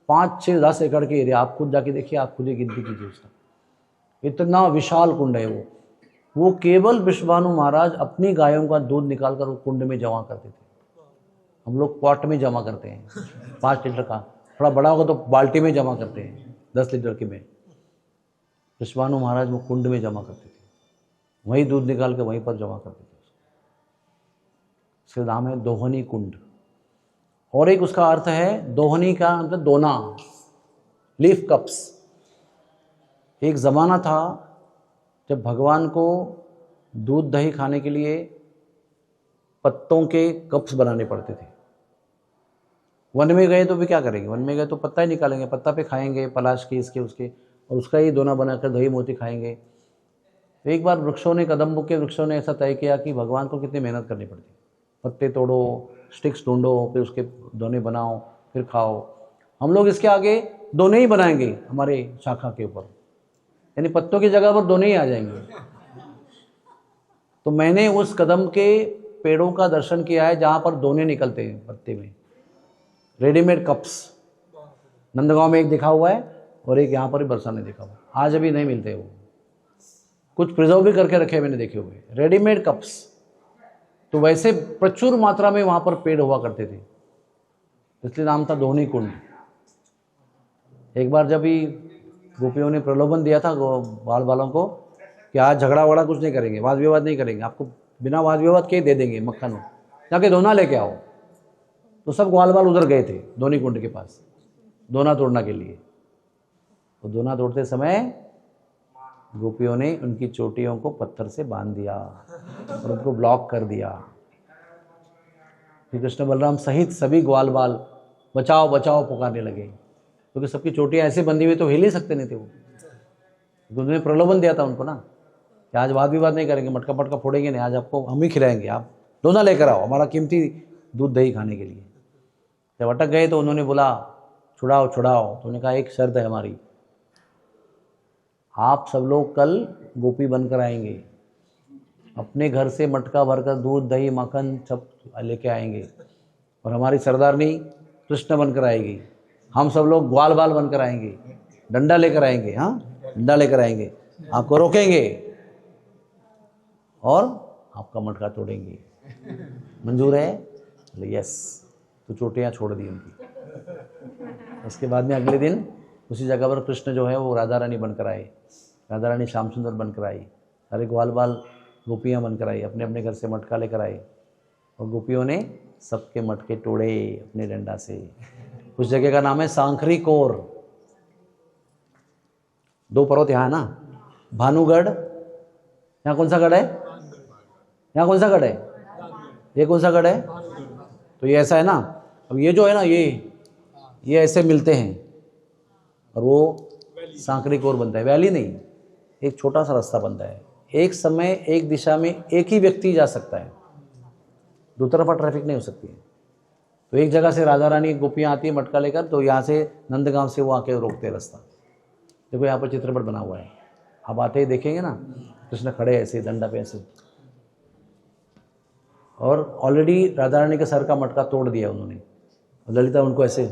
5, 6, 10 एकड़ के एरिया। आप खुद जाके देखिए, आप खुद ही गिनती कीजिए उसका, इतना विशाल कुंड है वो केवल विश्वभानु महाराज अपनी गायों का दूध निकालकर वो कुंड में जमा करते थे। हम लोग पॉट में जमा करते हैं 5 लीटर का, थोड़ा बड़ा होगा तो बाल्टी में जमा करते हैं 10 लीटर की में। विश्वभानु महाराज वो कुंड में जमा करते थे, वहीं दूध निकाल के वहीं पर जमा करते थे। उसका नाम है दोहनी कुंड। और एक उसका अर्थ है, दोहनी का मतलब दोना, लीफ कप्स। एक ज़माना था जब भगवान को दूध दही खाने के लिए पत्तों के कप्स बनाने पड़ते थे। वन में गए तो भी क्या करेंगे, वन में गए तो पत्ता ही निकालेंगे, पत्ता पे खाएंगे, पलाश के इसके उसके, और उसका ही दोना बनाकर दही मोती खाएंगे। एक बार वृक्षों ने, कदम्ब के वृक्षों ने ऐसा तय किया कि भगवान को कितनी मेहनत करनी पड़ती, पत्ते तोड़ो, स्टिक्स ढूंढो, फिर उसके दोने बनाओ, फिर खाओ। हम लोग इसके आगे दोने ही बनाएंगे हमारे शाखा के ऊपर, यानी पत्तों की जगह पर दोने ही आ जाएंगे। तो मैंने उस कदम के पेड़ों का दर्शन किया है जहाँ पर दोने निकलते हैं पत्ते में, रेडीमेड कप्स। नंदगांव में एक दिखा हुआ है और एक यहाँ पर ही बरसा ने देखा हुआ। आज अभी नहीं मिलते वो, कुछ प्रिजर्व भी करके रखे मैंने देखे हुए रेडीमेड कप्स। तो वैसे प्रचुर मात्रा में वहाँ पर पेड़ हुआ करते थे, इसलिए नाम था दोहनी कुंड। एक बार जब भी गोपियों ने प्रलोभन दिया था बाल बालों को कि आज झगड़ा वगड़ा कुछ नहीं करेंगे, वाद विवाद नहीं करेंगे, आपको बिना वाद विवाद के दे देंगे मक्खन, जाके दोना लेके आओ। तो सब ग्वाल बाल उधर गए थे दोहनी कुंड के पास दोना तोड़ना के लिए। तो दोना तोड़ते समय गोपियों ने उनकी चोटियों को पत्थर से बांध दिया और उनको ब्लॉक कर दिया। श्री कृष्ण बलराम सहित सभी ग्वाल बाल बचाओ बचाओ पुकारने लगे, क्योंकि सबकी चोटियां ऐसे बंधी हुई तो हिल ही सकते नहीं थे वो। तो उन्होंने प्रलोभन दिया था उनको ना कि आज वाद विवाद नहीं करेंगे, मटका पटका फोड़ेंगे नहीं, आज आपको हम ही खिलाएंगे, आप दोना लेकर आओ हमारा कीमती दूध दही खाने के लिए। जब अटक गए तो उन्होंने बोला छुड़ाओ छुड़ाओ। तो उन्होंने कहा एक शर्त है हमारी, आप सब लोग कल गोपी बनकर आएंगे, अपने घर से मटका भरकर दूध दही मक्खन सब लेके आएंगे, और हमारी सरदारनी कृष्ण बनकर आएगी, हम सब लोग ग्वाल बाल बनकर आएंगे, डंडा लेकर आएंगे, हाँ डंडा लेकर आएंगे, आपको रोकेंगे और आपका मटका तोड़ेंगे। मंजूर है? बोले यस। तो चोटियाँ छोड़ दी उनकी। उसके बाद में अगले दिन उसी जगह पर कृष्ण जो है वो राधा रानी बनकर आए, राधा रानी श्याम सुंदर बनकर आई, सारे ग्वाल बाल गोपियाँ बनकर आई, अपने अपने घर से मटका लेकर आई, और गोपियों ने सबके मटके तोड़े अपने डंडा से। उस जगह का नाम है सांखरी कोर। 2 पर्वत यहाँ है ना, भानुगढ़, यहाँ कौन सा गढ़ है, यहाँ कौन सा गढ़ है, ये कौन सा गढ़ है, तो ये ऐसा है ना। अब ये जो है ना ये ऐसे मिलते हैं और वो सांकरी कोर बनता है। वैली नहीं, एक छोटा सा रास्ता बनता है, एक समय एक दिशा में एक ही व्यक्ति जा सकता है, दो तरफा ट्रैफिक नहीं हो सकती है। तो एक जगह से राधा रानी गोपियाँ आती है मटका लेकर, तो यहाँ से नंदगांव से वो आके रोकते हैं रास्ता। देखो यहाँ पर चित्रपट बना हुआ है, आप आते ही देखेंगे ना कृष्ण खड़े ऐसे डंडा पे ऐसे, और ऑलरेडी राधा रानी के सर का मटका तोड़ दिया उन्होंने, ललिता उनको ऐसे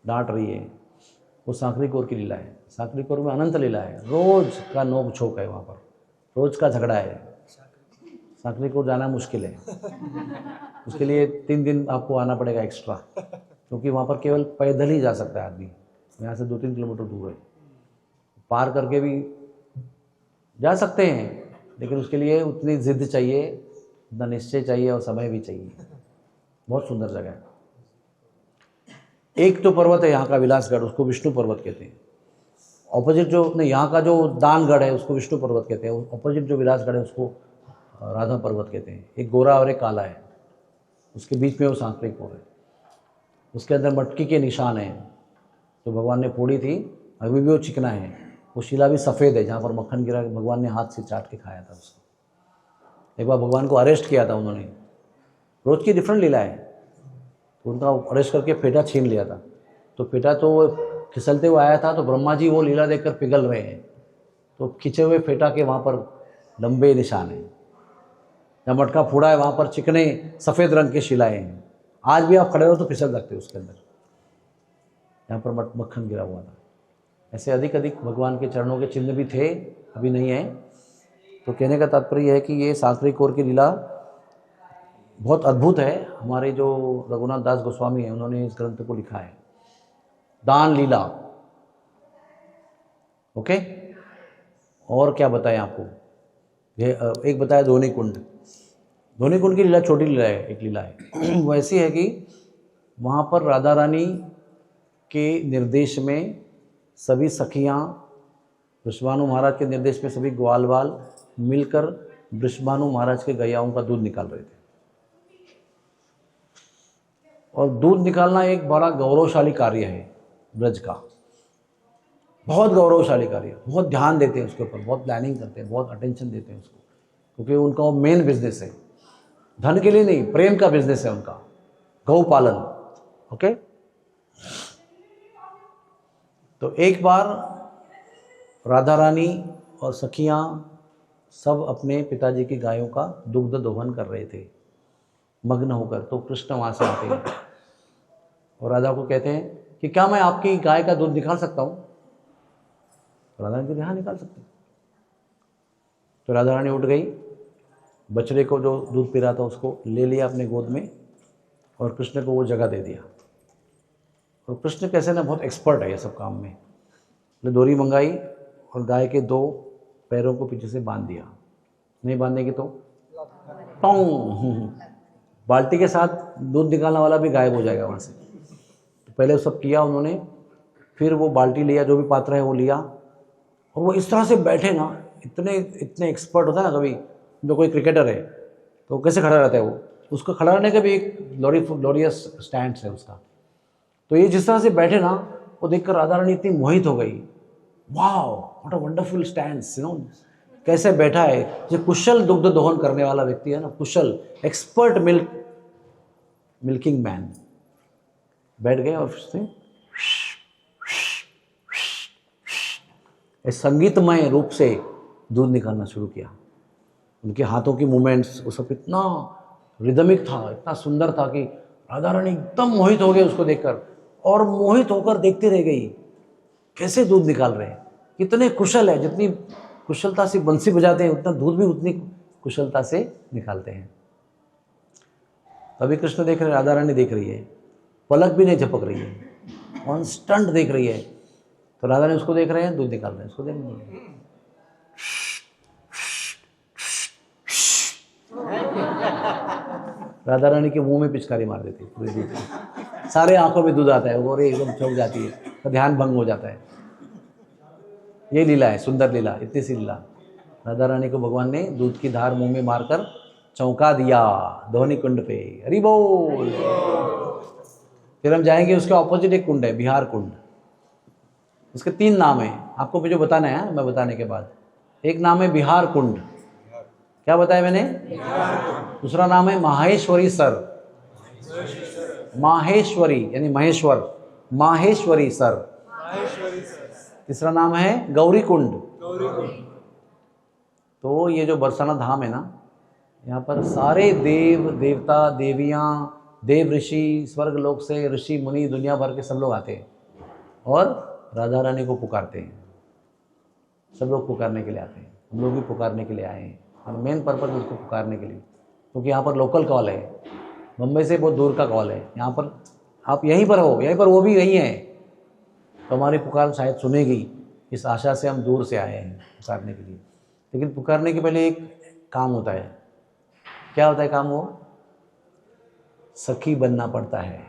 डांट रही है। वो सांकरी कोर की लीला है। सांकरी कोर में अनंत लीला है, रोज का नोक झोंक है वहाँ पर, रोज का झगड़ा है। सांकरी कोर जाना मुश्किल है, उसके लिए 3 दिन आपको आना पड़ेगा एक्स्ट्रा, क्योंकि वहाँ पर केवल पैदल ही जा सकता है आदमी, यहाँ से 2-3 किलोमीटर दूर है। पार करके भी जा सकते हैं, लेकिन उसके लिए उतनी जिद चाहिए, उतना निश्चय चाहिए और समय भी चाहिए। बहुत सुंदर जगह है। एक तो पर्वत है यहाँ का विलासगढ़, उसको विष्णु पर्वत कहते हैं। ऑपोजिट जो नहीं, यहाँ का जो दानगढ़ है उसको विष्णु पर्वत कहते हैं, ऑपोजिट जो विलासगढ़ है उसको राधा पर्वत कहते हैं। एक गोरा और एक काला है, उसके बीच में वो सांकरी कोर है। उसके अंदर मटकी के निशान हैं जो भगवान ने फोड़ी थी, अभी भी वो चिकना है। वो शिला भी सफ़ेद है, जहाँ पर मक्खन गिरा भगवान ने हाथ से चाट के खाया था उसको। एक बार भगवान को अरेस्ट किया था उन्होंने। रोज की डिफरेंट लीला है। तो उनका अरेस्ट करके फेटा छीन लिया था। तो फेटा तो वो फिसलते हुए आया था, तो ब्रह्मा जी वो लीला देखकर पिघल रहे हैं, तो खिंचे हुए फेटा के वहाँ पर लंबे निशान हैं। जहाँ मटका फूड़ा है वहाँ पर चिकने सफ़ेद रंग के शिलाएँ हैं। आज भी आप खड़े हो तो फिसल सकते हो उसके अंदर, यहाँ पर मक्खन गिरा हुआ था। ऐसे अधिक अधिक भगवान के चरणों के चिन्ह भी थे, अभी नहीं है। तो कहने का तात्पर्य है कि ये सांकरी कोर की लीला बहुत अद्भुत है। हमारे जो रघुनाथ दास गोस्वामी हैं उन्होंने इस ग्रंथ को लिखा है, दान लीला। ओके, और क्या बताएं आपको, ये एक बताया धोनी कुंड। धोनी कुंड की लीला छोटी लीला है, एक लीला है वो ऐसी है कि वहाँ पर राधा रानी के निर्देश में सभी सखियाँ, वृषभानु महाराज के निर्देश में सभी ग्वाल वाल मिलकर वृषभानु महाराज के गैयाओं का दूध निकाल रहे थे। और दूध निकालना एक बड़ा गौरवशाली कार्य है ब्रज का, बहुत गौरवशाली कार्य, बहुत ध्यान देते हैं उसके ऊपर, बहुत प्लानिंग करते हैं, बहुत अटेंशन देते हैं उसको, क्योंकि उनका वो मेन बिजनेस है, धन के लिए नहीं, प्रेम का बिजनेस है उनका, गौ पालन। ओके, तो एक बार राधा रानी और सखियां सब अपने पिताजी की गायों का दुग्ध दोहन कर रहे थे मग्न होकर। तो कृष्ण वहाँ से आते हैं और राधा को कहते हैं कि क्या मैं आपकी गाय का दूध निकाल सकता हूँ? राधा रानी कहती हाँ निकाल सकते। तो राधा रानी उठ गई, बछड़े को जो दूध पी रहा था उसको ले लिया अपने गोद में और कृष्ण को वो जगह दे दिया। और कृष्ण कैसे ना बहुत एक्सपर्ट है ये सब काम में, तो डोरी मंगाई और गाय के 2 पैरों को पीछे से बांध दिया। नहीं बांधने की तो टोंग, बाल्टी के साथ दूध निकालने वाला भी गायब हो जाएगा वहाँ से। तो पहले वो सब किया उन्होंने, फिर वो बाल्टी लिया, जो भी पात्र है वो लिया, और वो इस तरह से बैठे ना, इतने एक्सपर्ट होता है ना, कभी जो कोई क्रिकेटर है तो कैसे खड़ा रहता है वो, उसको खड़ा रहने का भी एक ग्लोरियस स्टैंड है उसका। तो ये जिस तरह से बैठे ना, वो देखकर राधा रानी इतनी मोहित हो गई, wow what a wonderful stands, कैसे बैठा है। जो कुशल दुग्ध दोहन करने वाला व्यक्ति है ना, कुशल एक्सपर्ट मिल्किंग मैन, बैठ गए और उससे संगीतमय रूप से दूध निकालना शुरू किया। उनके हाथों की मूवमेंट्स, वो सब इतना रिदमिक था, इतना सुंदर था कि राधा रानी एकदम मोहित हो गए उसको देखकर, और मोहित होकर देखते रह गई कैसे दूध निकाल रहे हैं, कितने कुशल है। जितनी कुशलता से बंसी बजाते हैं उतना दूध भी उतनी कुशलता से निकालते हैं। तभी कृष्ण देख रहे, राधा रानी देख रही है, पलक भी नहीं झपक रही है, कॉन्स्टेंट देख रही है। तो राधा रानी उसको देख रहे हैं, दूध निकाल रहे हैं, उसको देख रहे हैं। राधा रानी के मुंह में पिचकारी मार देती है पूरे दूध की, सारे आंखों में दूध आता है, वो एकदम चौंक जाती है, तो ध्यान भंग हो जाता है। ये लीला है, सुंदर लीला, इतनी सी लीला। राधा रानी को भगवान ने दूध की धार मुंह में मारकर चौंका दिया धोनी कुंड पे। हरि बोल। फिर हम जाएंगे, उसके ऑपोजिट एक कुंड है, बिहार कुंड। उसके 3 नाम है, आपको मुझे बताना है, मैं बताने के बाद। एक नाम है बिहार कुंड, क्या बताया मैंने? दूसरा नाम है माहेश्वरी सर, माहेश्वरी यानी महेश्वर, माहेश्वरी सर। तीसरा नाम है गौरी कुंड। तो ये जो बरसाना धाम है ना, यहाँ पर सारे देव देवता देवियाँ, देव ऋषि, स्वर्ग लोक से ऋषि मुनि, दुनिया भर के सब लोग आते हैं और राधा रानी को पुकारते हैं। सब लोग पुकारने के लिए आते हैं, हम लोग भी पुकारने के लिए आए हैं, और मेन पर्पज़ उसको पुकारने के लिए, क्योंकि यहाँ पर लोकल कॉल है, मुंबई से बहुत दूर का कॉल है। यहाँ पर आप यहीं पर हो, यहीं पर वो भी यहीं है, तो हमारी पुकार शायद सुनेगी, इस आशा से हम दूर से आए हैं पुकारने के लिए। लेकिन पुकारने के पहले एक काम होता है। क्या होता है काम? वो सखी बनना पड़ता है।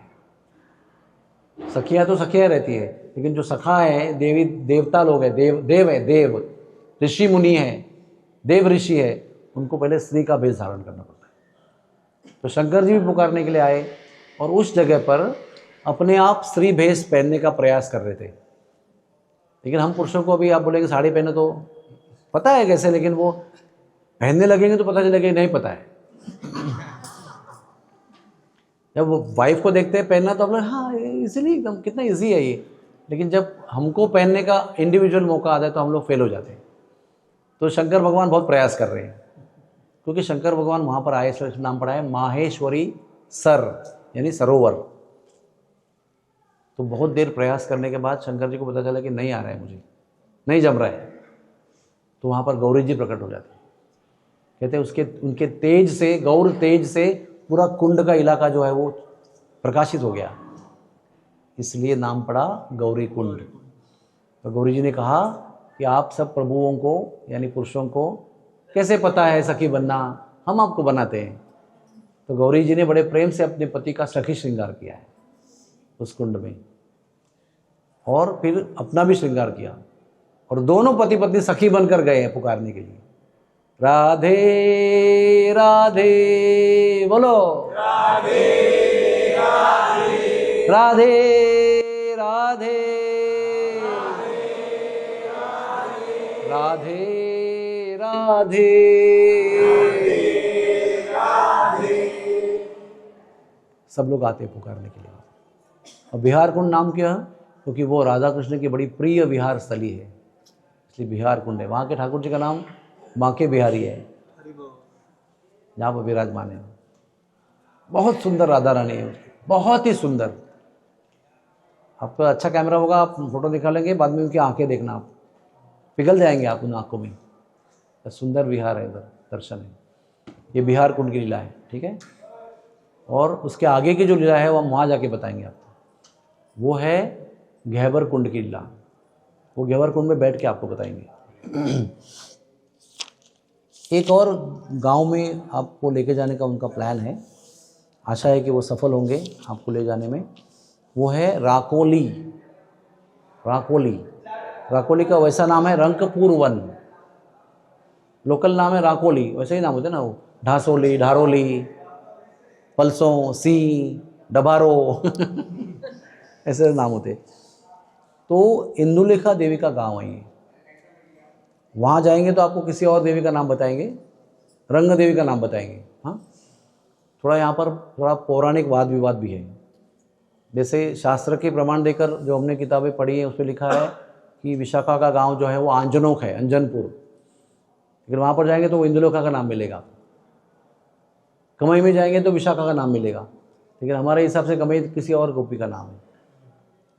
सखियाँ तो सखियाँ रहती है, लेकिन जो सखा है, देवी देवता लोग हैं, देव है, देव ऋषि मुनि है, देव ऋषि है, उनको पहले स्त्री का भेष धारण करना पड़ता है। तो शंकर जी भी पुकारने के लिए आए और उस जगह पर अपने आप स्त्री भेष पहनने का प्रयास कर रहे थे। लेकिन हम पुरुषों को अभी आप बोलेंगे साड़ी पहने, तो पता है कैसे, लेकिन वो पहनने लगेंगे तो पता चलेगा नहीं पता है। जब वो वाइफ को देखते हैं पहनना तो हम लोग हाँ इजीली एकदम कितना इजी है ये, लेकिन जब हमको पहनने का इंडिविजुअल मौका आता है तो हम लोग फेल हो जाते हैं। तो शंकर भगवान बहुत प्रयास कर रहे हैं, क्योंकि शंकर भगवान वहाँ पर आए, नाम पड़ा है माहेश्वरी सर यानी सरोवर। तो बहुत देर प्रयास करने के बाद शंकर जी को पता चला कि नहीं आ रहा है, मुझे नहीं जम रहा है। तो वहाँ पर गौरी जी प्रकट हो जाते हैं। कहते हैं उसके उनके तेज से, गौर तेज से पूरा कुंड का इलाका जो है वो प्रकाशित हो गया, इसलिए नाम पड़ा गौरी कुंड। तो गौरी जी ने कहा कि आप सब प्रभुओं को यानी पुरुषों को कैसे पता है सखी बनना, हम आपको बनाते हैं। तो गौरी जी ने बड़े प्रेम से अपने पति का सखी श्रृंगार किया है उस कुंड में, और फिर अपना भी श्रृंगार किया, और दोनों पति पत्नी सखी बनकर गए हैं पुकारने के लिए, राधे राधे बोलो, राधे राधे राधे राधे राधे राधे सब लोग आते हैं पुकारने के लिए। और बिहार कुंड नाम क्यों है? क्योंकि वो राधा कृष्ण की बड़ी प्रिय विहार स्थली है, इसलिए बिहार कुंड है। वहाँ के ठाकुर जी का नाम बांके बिहारी है, जहाँ पर विराजमान है। बहुत सुंदर राधा रानी है, बहुत ही सुंदर। आपका अच्छा कैमरा होगा, आप फोटो निकालेंगे, बाद में उनकी आंखें देखना, आप पिघल जाएंगे आप उन आंखों में। तो सुंदर विहार है, इधर दर्शन है। ये बिहार कुंड की लीला है, ठीक है। और उसके आगे की जो लीला है वो हम वहाँ जाके बताएंगे आपको। वो है घेवर कुंड की लीला, वो घेवर कुंड में बैठ के आपको बताएंगे। एक और गांव में आपको लेके जाने का उनका प्लान है, आशा है कि वो सफल होंगे आपको ले जाने में। वो है राकोली। राकोली, राकोली का वैसा नाम है रंकपुर वन, लोकल नाम है राकोली, वैसे ही नाम होते ना वो, ढासोली, ढारोली, पलसों, सी, डबारो ऐसे नाम होते। तो इंदुलेखा देवी का गांव है ये। वहाँ जाएंगे तो आपको किसी और देवी का नाम बताएंगे, रंग देवी का नाम बताएंगे। हाँ, थोड़ा यहाँ पर थोड़ा पौराणिक वाद विवाद भी है। जैसे शास्त्र के प्रमाण देकर जो हमने किताबें पढ़ी हैं उसमें लिखा है कि विशाखा का गांव जो है वो आंजनोक है, अंजनपुर। लेकिन वहाँ पर जाएंगे तो वो इंदुलेखा का नाम मिलेगा। कमई में जाएंगे तो विशाखा का नाम मिलेगा, लेकिन हमारे हिसाब से कमई किसी और गोपी का नाम है,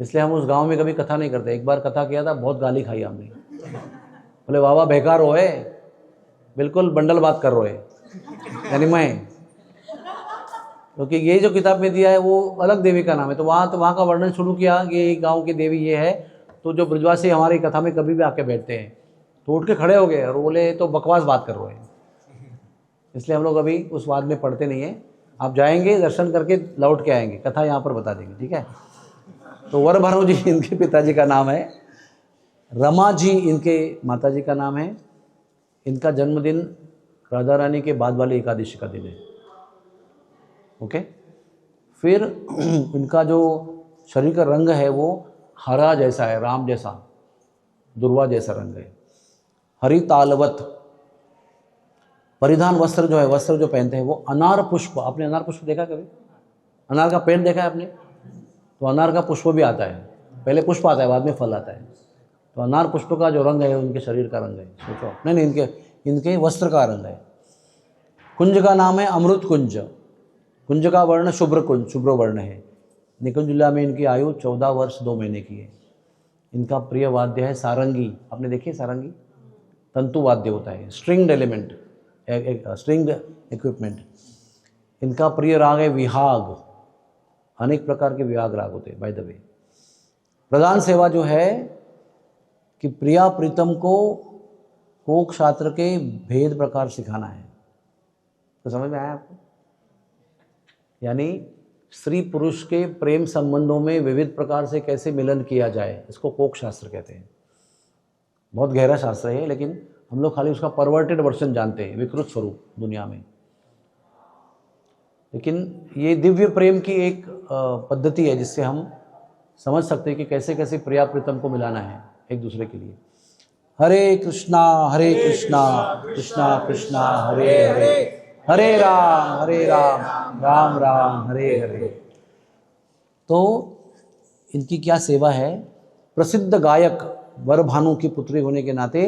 इसलिए हम उस गांव में कभी कथा नहीं करते। एक बार कथा किया था, बहुत गाली खाई हमने, बोले बाबा बेकार हो है, बिल्कुल बंडल बात कर रहे यानी मैं, क्योंकि ये जो किताब में दिया है वो अलग देवी का नाम है। तो वहाँ का वर्णन शुरू किया कि ये गाँव की देवी ये है। तो जो ब्रजवासी हमारी कथा में कभी भी आके बैठते हैं तो उठ के खड़े हो गए और बोले तो बकवास बात कर रहे हैं, इसलिए हम लोग अभी उस वाद में पढ़ते नहीं हैं। आप जाएंगे, दर्शन करके लौट के आएंगे, कथा यहाँ पर बता देंगे, ठीक है। तो वर भानु जी इनके पिताजी का नाम है, रमा जी इनके माताजी का नाम है। इनका जन्मदिन राधा रानी के बाद वाली एकादशी का दिन है, ओके। फिर इनका जो शरीर का रंग है वो हरा जैसा है, राम जैसा, दुर्वा जैसा रंग है, हरि तालवत। परिधान वस्त्र जो है, वस्त्र जो पहनते हैं वो अनार पुष्प। आपने अनार पुष्प देखा कभी? अनार का पेड़ देखा है आपने? तो अनार का पुष्प भी आता है, पहले पुष्प आता है बाद में फल आता है। तो अनार पुष्प का जो रंग है उनके शरीर का रंग है, सोचो। नहीं, इनके वस्त्र का रंग है। कुंज का नाम है अमृत कुंज। कुंज का वर्ण शुभ्र कुंज, शुभ्र वर्ण है। निकुंज जिला में इनकी आयु 14 वर्ष 2 महीने की है। इनका प्रिय वाद्य है सारंगी। आपने देखी सारंगी? तंतु वाद्य होता है, स्ट्रिंग्ड एलिमेंट, स्ट्रिंग्ड इक्विपमेंट। इनका प्रिय राग है विहाग। अनेक प्रकार के विहाग राग होते हैं बाय द वे। प्रधान सेवा जो है कि प्रिया प्रीतम को कोक शास्त्र के भेद प्रकार सिखाना है। तो समझ में आया आपको? यानी स्त्री पुरुष के प्रेम संबंधों में विविध प्रकार से कैसे मिलन किया जाए, इसको कोक शास्त्र कहते हैं। बहुत गहरा शास्त्र है, लेकिन हम लोग खाली उसका परवर्टेड वर्जन जानते हैं, विकृत स्वरूप दुनिया में। लेकिन ये दिव्य प्रेम की एक पद्धति है जिससे हम समझ सकते हैं कि कैसे कैसे प्रिया प्रीतम को मिलाना है एक दूसरे के लिए। हरे कृष्णा कृष्णा कृष्णा कृष्णा हरे हरे, हरे राम राम राम हरे हरे। तो इनकी क्या सेवा है। प्रसिद्ध गायक वरभानु की पुत्री होने के नाते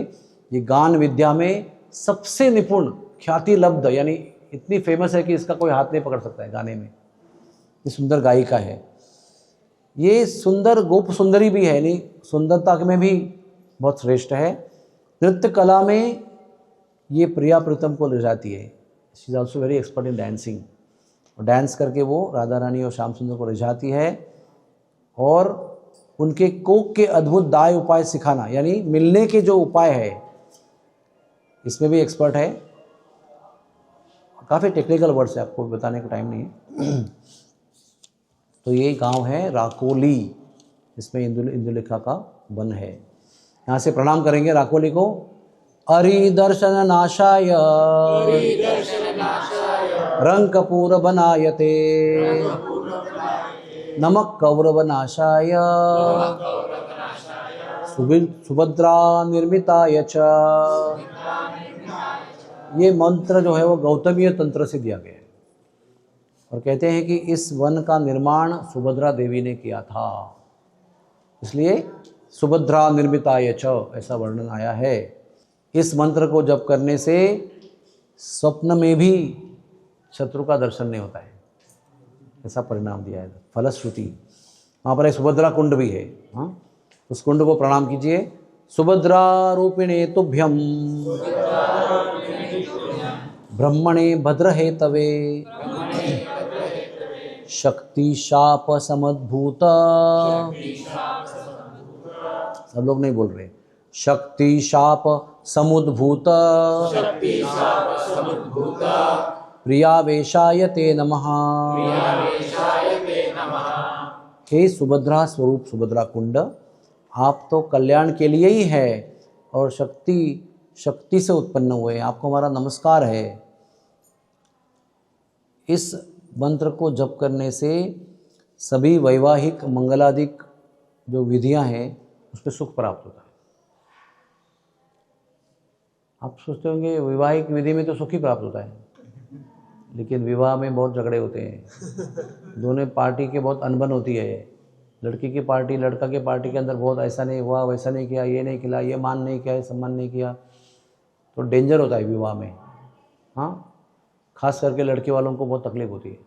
ये गान विद्या में सबसे निपुण, ख्याति लब्ध, यानी इतनी फेमस है कि इसका कोई हाथ नहीं पकड़ सकता है गाने में। ये सुंदर गायिका है। ये सुंदर गोप सुंदरी भी है, यानी सुंदरता में भी बहुत श्रेष्ठ है। नृत्य कला में ये प्रिया प्रीतम को ले जाती है। She is also very expert in dancing. और डांस करके वो राधा रानी और श्याम सुंदर को ले जाती है और उनके कोक के अद्भुत दाय उपाय सिखाना, यानी मिलने के जो उपाय है इसमें भी एक्सपर्ट है। काफ़ी टेक्निकल वर्ड्स है, आपको बताने का टाइम नहीं है। तो ये गांव है राकोली, इसमें इंदुलेखा का वन है। यहाँ से प्रणाम करेंगे राकोली को। अरि दर्शन नाशाय रंग कपूर बनायते नमक कौरव नाशाय सुभद्रा निर्मिताय च। ये मंत्र जो है वो गौतमीय तंत्र से दिया गया है और कहते हैं कि इस वन का निर्माण सुभद्रा देवी ने किया था, इसलिए सुभद्रा निर्मिताय च ऐसा वर्णन आया है। इस मंत्र को जप करने से स्वप्न में भी शत्रु का दर्शन नहीं होता है, ऐसा परिणाम दिया है। फलश्रुति वहाँ पर एक सुभद्रा कुंड भी है। हाँ, उस कुंड को प्रणाम कीजिए। सुभद्रा रूपिणे तुभ्यम ब्रह्मणे भद्रहेतवे शक्ति शाप समद्भूत। सब लोग नहीं बोल रहे। शक्ति शाप समुद्भूत प्रियावेशाय ते नमः। हे सुभद्रा स्वरूप सुभद्रा कुंड, आप तो कल्याण के लिए ही है और शक्ति से उत्पन्न हुए, आपको हमारा नमस्कार है। इस मंत्र को जप करने से सभी वैवाहिक मंगलादिक जो विधियां हैं उस पर सुख प्राप्त होता है। आप सोचते होंगे वैवाहिक विधि में तो सुख ही प्राप्त होता है, लेकिन विवाह में बहुत झगड़े होते हैं। दोनों पार्टी के बहुत अनबन होती है। लड़की की पार्टी लड़का के पार्टी के अंदर बहुत ऐसा नहीं हुआ, वैसा नहीं किया, ये नहीं खिला, ये मान नहीं किया, ये सम्मान नहीं किया, तो डेंजर होता है विवाह में। हाँ, खास करके लड़के वालों को बहुत तकलीफ होती है।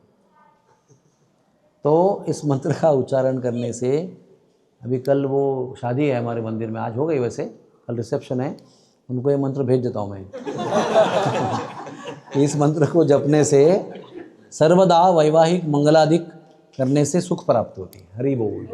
तो इस मंत्र का उच्चारण करने से, अभी कल वो शादी है हमारे मंदिर में, आज हो गई वैसे, कल रिसेप्शन है, उनको ये मंत्र भेज देता हूँ मैं। इस मंत्र को जपने से सर्वदा वैवाहिक मंगलादिक करने से सुख प्राप्त होती है। हरि बोल।